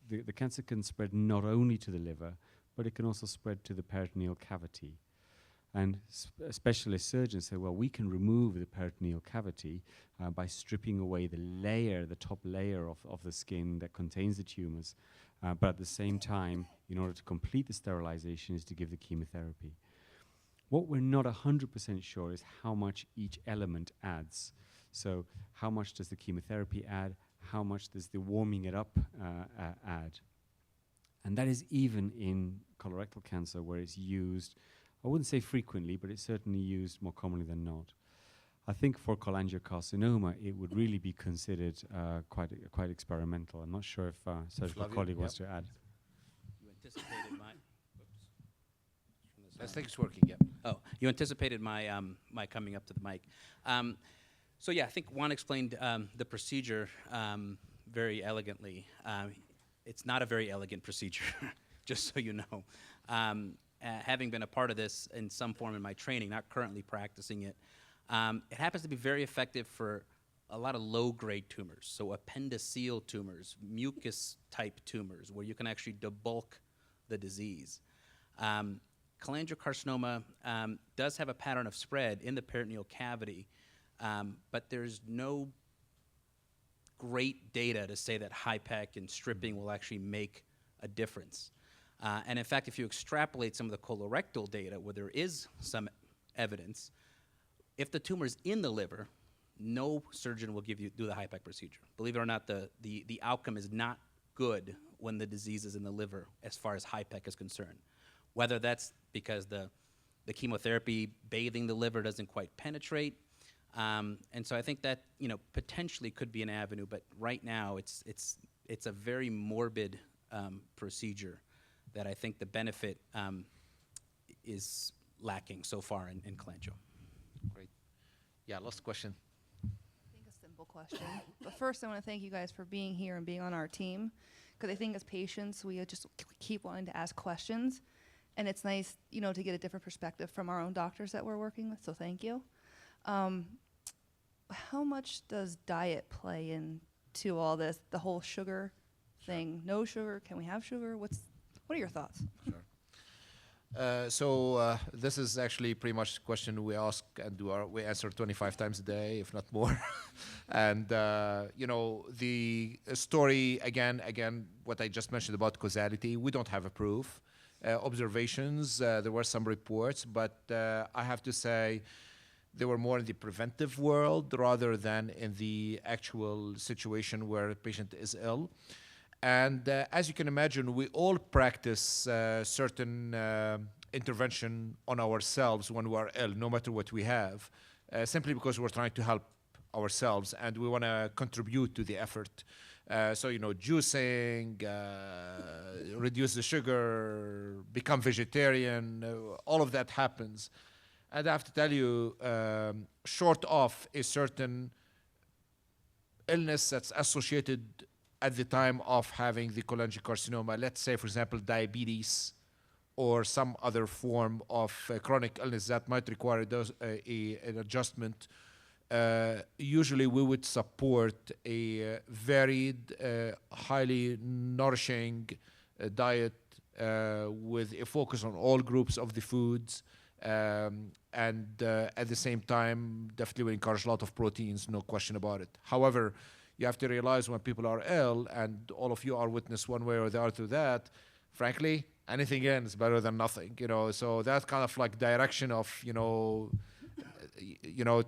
the cancer can spread not only to the liver, but it can also spread to the peritoneal cavity. And specialist surgeons say, well, we can remove the peritoneal cavity by stripping away the top layer of the skin that contains the tumors. But at the same time, in order to complete the sterilization, is to give the chemotherapy. What we're not 100% sure is how much each element adds. So how much does the chemotherapy add? How much does the warming it up add? And that is even in colorectal cancer, where it's used, I wouldn't say frequently, but it's certainly used more commonly than not. I think for cholangiocarcinoma, it would really be considered quite experimental. I'm not sure if surgical colleague wants to add. You anticipated my. I think it's working, yeah. Oh, you anticipated my my coming up to the mic. So yeah, I think Juan explained the procedure very elegantly. It's not a very elegant procedure, just so you know. Having been a part of this in some form in my training, not currently practicing it, it happens to be very effective for a lot of low-grade tumors, so appendiceal tumors, mucus-type tumors, where you can actually debulk the disease. Cholangiocarcinoma does have a pattern of spread in the peritoneal cavity, but there's no great data to say that HIPEC and stripping will actually make a difference. And in fact, if you extrapolate some of the colorectal data where there is some evidence, if the tumor's in the liver, no surgeon will do the HIPEC procedure. Believe it or not, the outcome is not good when the disease is in the liver as far as HIPEC is concerned. Whether that's because the chemotherapy bathing the liver doesn't quite penetrate. And so I think that, you know, potentially could be an avenue, but right now it's a very morbid procedure that I think the benefit is lacking so far in cholangio. Great. Yeah, last question. I think a simple question. But first, I want to thank you guys for being here and being on our team, because I think as patients, we just keep wanting to ask questions, and it's nice, you know, to get a different perspective from our own doctors that we're working with. So thank you. How much does diet play into all this? The whole sugar thing. No sugar? Can we have sugar? What are your thoughts? Sure. So this is actually pretty much the question we ask and we answer 25 times a day, if not more. And you know, the story again, what I just mentioned about causality, we don't have a proof. Observations, there were some reports, but I have to say they were more in the preventive world rather than in the actual situation where a patient is ill. And as you can imagine, we all practice certain intervention on ourselves when we are ill, no matter what we have, simply because we're trying to help ourselves and we want to contribute to the effort. So, you know, juicing, reduce the sugar, become vegetarian, all of that happens. And I have to tell you, short of a certain illness that's associated at the time of having the cholangiocarcinoma, let's say, for example, diabetes or some other form of chronic illness that might require an adjustment, usually we would support a varied, highly nourishing diet with a focus on all groups of the foods. And at the same time, definitely we encourage a lot of proteins, no question about it. However, you have to realize when people are ill, and all of you are witness one way or the other to that, frankly, anything in is better than nothing, you know. So that kind of like direction of, you know,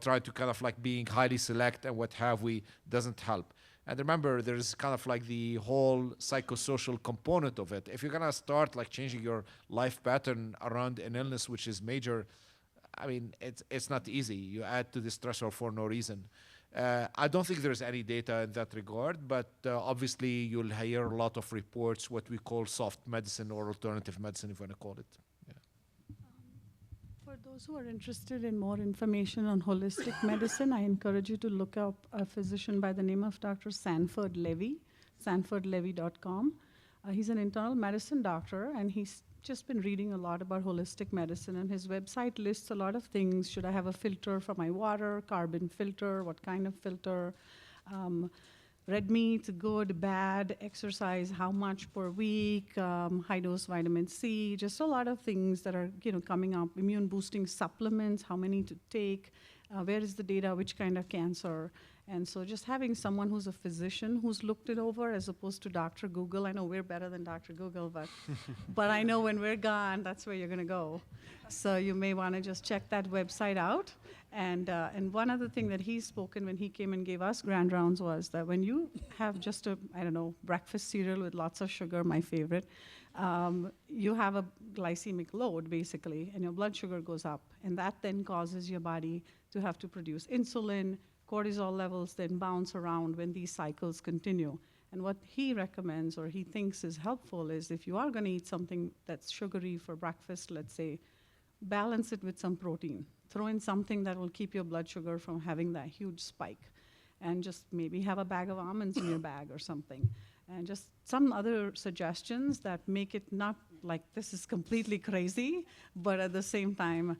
try to kind of like being highly select and what have we doesn't help. And remember, there's kind of like the whole psychosocial component of it. If you're gonna start like changing your life pattern around an illness which is major, I mean, it's not easy. You add to the stressor for no reason. I don't think there's any data in that regard, but obviously you'll hear a lot of reports, what we call soft medicine or alternative medicine, if you want to call it. Yeah. For those who are interested in more information on holistic medicine, I encourage you to look up a physician by the name of Dr. Sanford Levy, sanfordlevy.com. He's an internal medicine doctor, and he's just been reading a lot about holistic medicine, and his website lists a lot of things. Should I have a filter for my water, carbon filter, what kind of filter? Red meat, good, bad, exercise, how much per week, high dose vitamin C, just a lot of things that are coming up. Immune boosting supplements, how many to take, where is the data, which kind of cancer. And so just having someone who's a physician who's looked it over as opposed to Dr. Google. I know we're better than Dr. Google, but I know when we're gone, that's where you're going to go. So you may want to just check that website out. And one other thing that he's spoken when he came and gave us grand rounds was that when you have just a, breakfast cereal with lots of sugar, my favorite, you have a glycemic load, basically, and your blood sugar goes up. And that then causes your body to have to produce insulin. Cortisol levels then bounce around when these cycles continue. And what he recommends or he thinks is helpful is if you are going to eat something that's sugary for breakfast, let's say, balance it with some protein. Throw in something that will keep your blood sugar from having that huge spike. And just maybe have a bag of almonds in your bag or something. And just some other suggestions that make it not like this is completely crazy, but at the same time,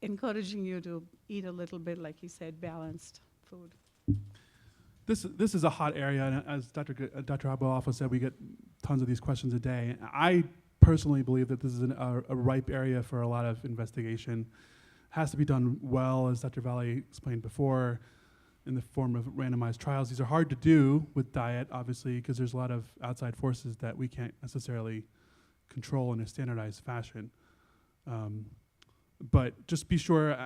encouraging you to eat a little bit, like he said, balanced food. This is a hot area, and as Dr. Abbo also said, we get tons of these questions a day. I personally believe that this is a ripe area for a lot of investigation. Has to be done well, as Dr. Valley explained before, in the form of randomized trials. These are hard to do with diet, obviously, because there's a lot of outside forces that we can't necessarily control in a standardized fashion. But just be sure,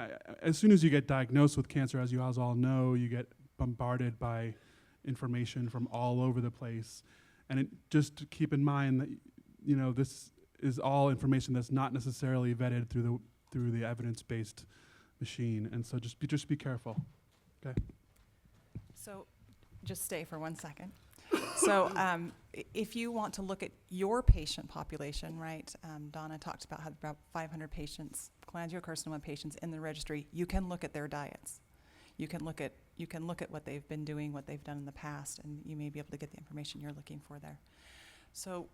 as soon as you get diagnosed with cancer, as you guys all know, you get bombarded by information from all over the place. And just to keep in mind that, this is all information that's not necessarily vetted through the evidence-based machine. And so just be careful, okay? So just stay for 1 second. So if you want to look at your patient population, right, Donna talked about how about 500 patients, cholangiocarcinoma patients in the registry, you can look at their diets. You can look at what they've been doing, what they've done in the past, and you may be able to get the information you're looking for there. So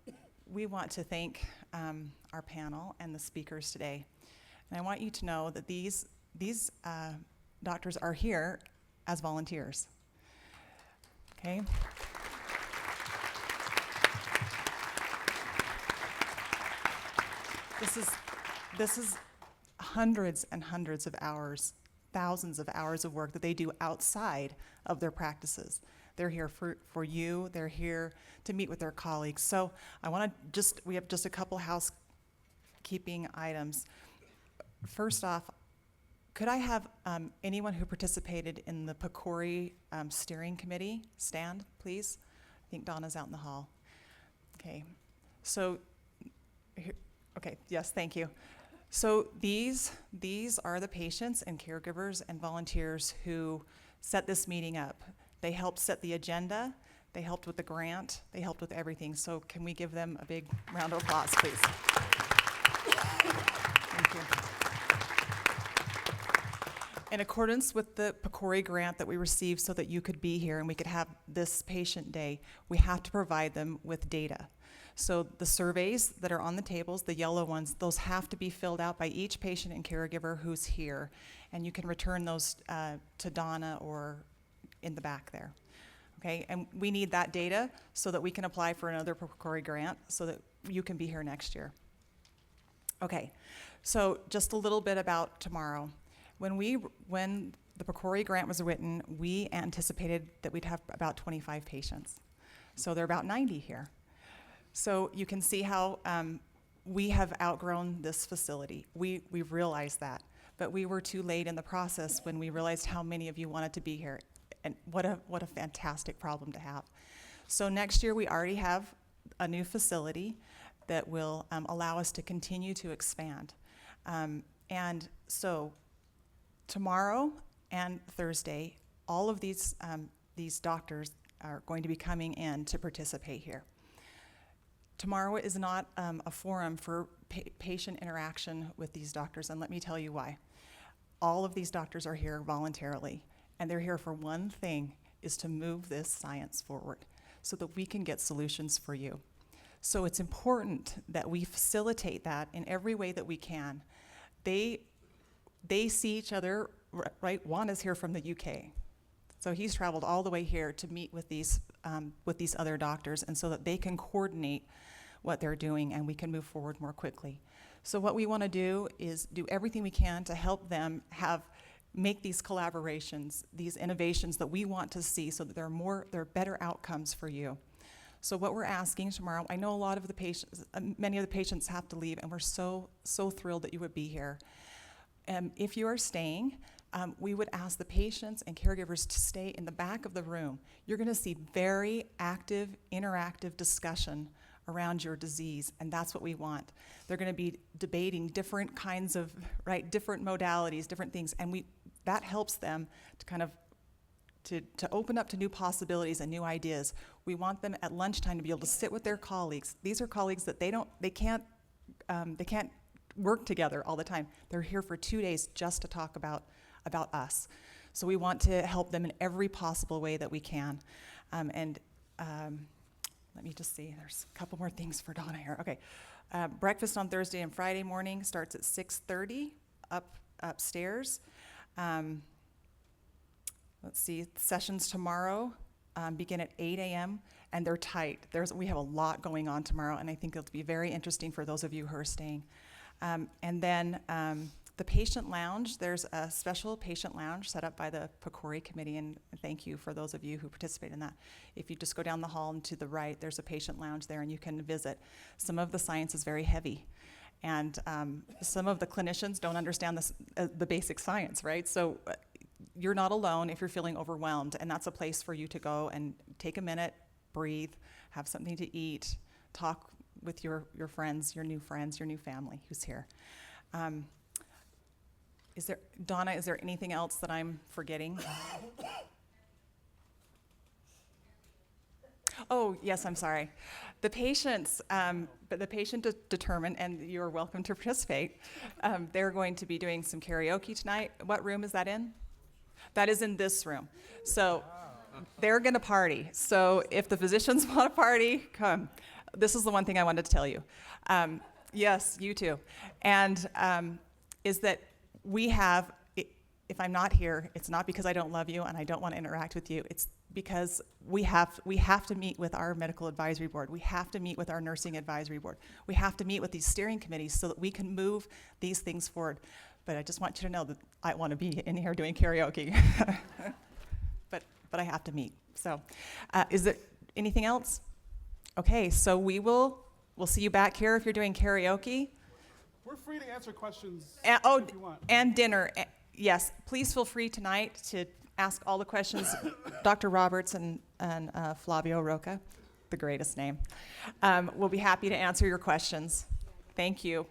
we want to thank our panel and the speakers today. And I want you to know that these doctors are here as volunteers. Okay? This is hundreds and hundreds of hours, thousands of hours of work that they do outside of their practices. They're here for you. They're here to meet with their colleagues. So we have just a couple housekeeping items. First off, could I have anyone who participated in the PCORI steering committee stand, please? I think Donna's out in the hall. Okay, so, okay, yes, thank you. So these are the patients and caregivers and volunteers who set this meeting up. They helped set the agenda, they helped with the grant, they helped with everything. So can we give them a big round of applause, please? Thank you. In accordance with the PCORI grant that we received so that you could be here and we could have this patient day, we have to provide them with data. So the surveys that are on the tables, the yellow ones, those have to be filled out by each patient and caregiver who's here. And you can return those to Donna or in the back there. Okay, and we need that data so that we can apply for another PCORI grant so that you can be here next year. Okay, so just a little bit about tomorrow. When the PCORI grant was written, we anticipated that we'd have about 25 patients. So there are about 90 here. So you can see how we have outgrown this facility. We've realized that, but we were too late in the process when we realized how many of you wanted to be here, and what a fantastic problem to have. So next year we already have a new facility that will allow us to continue to expand. And so tomorrow and Thursday, all of these doctors are going to be coming in to participate here. Tomorrow is not a forum for patient interaction with these doctors, and let me tell you why. All of these doctors are here voluntarily, and they're here for one thing, is to move this science forward so that we can get solutions for you. So it's important that we facilitate that in every way that we can. They see each other, right? Juan is here from the UK. So he's traveled all the way here to meet with these other doctors, and so that they can coordinate what they're doing and we can move forward more quickly. So what we want to do is do everything we can to help them make these collaborations, these innovations that we want to see, so that there are better outcomes for you. So what we're asking tomorrow, I know a lot of the patients, many of the patients have to leave, and we're so thrilled that you would be here. If you are staying, we would ask the patients and caregivers to stay in the back of the room. You're going to see very active, interactive discussion around your disease, and that's what we want. They're going to be debating different kinds of, different modalities, different things, and that helps them to kind of to open up to new possibilities and new ideas. We want them at lunchtime to be able to sit with their colleagues. These are colleagues that they can't work together all the time. They're here for 2 days just to talk about us. So we want to help them in every possible way that we can. Let me just see, there's a couple more things for Donna here. Okay, breakfast on Thursday and Friday morning starts at 6:30 upstairs. Let's see, sessions tomorrow begin at 8 a.m. and they're tight. We have a lot going on tomorrow, and I think it'll be very interesting for those of you who are staying. And then the patient lounge, there's a special patient lounge set up by the PCORI committee, and thank you for those of you who participate in that. If you just go down the hall and to the right, there's a patient lounge there, and you can visit. Some of the science is very heavy, and some of the clinicians don't understand the basic science, right? So you're not alone if you're feeling overwhelmed, and that's a place for you to go and take a minute, breathe, have something to eat, talk with your friends, your new family who's here. Donna, is there anything else that I'm forgetting? Oh, yes, I'm sorry. The patients, but the patient determined, and you're welcome to participate. They're going to be doing some karaoke tonight. What room is that in? That is in this room. So they're going to party. So if the physicians want to party, come. This is the one thing I wanted to tell you. Yes, you too. And is that we have, if I'm not here, it's not because I don't love you and I don't want to interact with you. It's because we have to meet with our medical advisory board. We have to meet with our nursing advisory board. We have to meet with these steering committees so that we can move these things forward. But I just want you to know that I want to be in here doing karaoke. but I have to meet. So is there anything else? Okay, so we'll see you back here if you're doing karaoke. We're free to answer questions if you want. And dinner. Yes, please feel free tonight to ask all the questions. Dr. Roberts and Flavio Roca, the greatest name, will be happy to answer your questions. Thank you.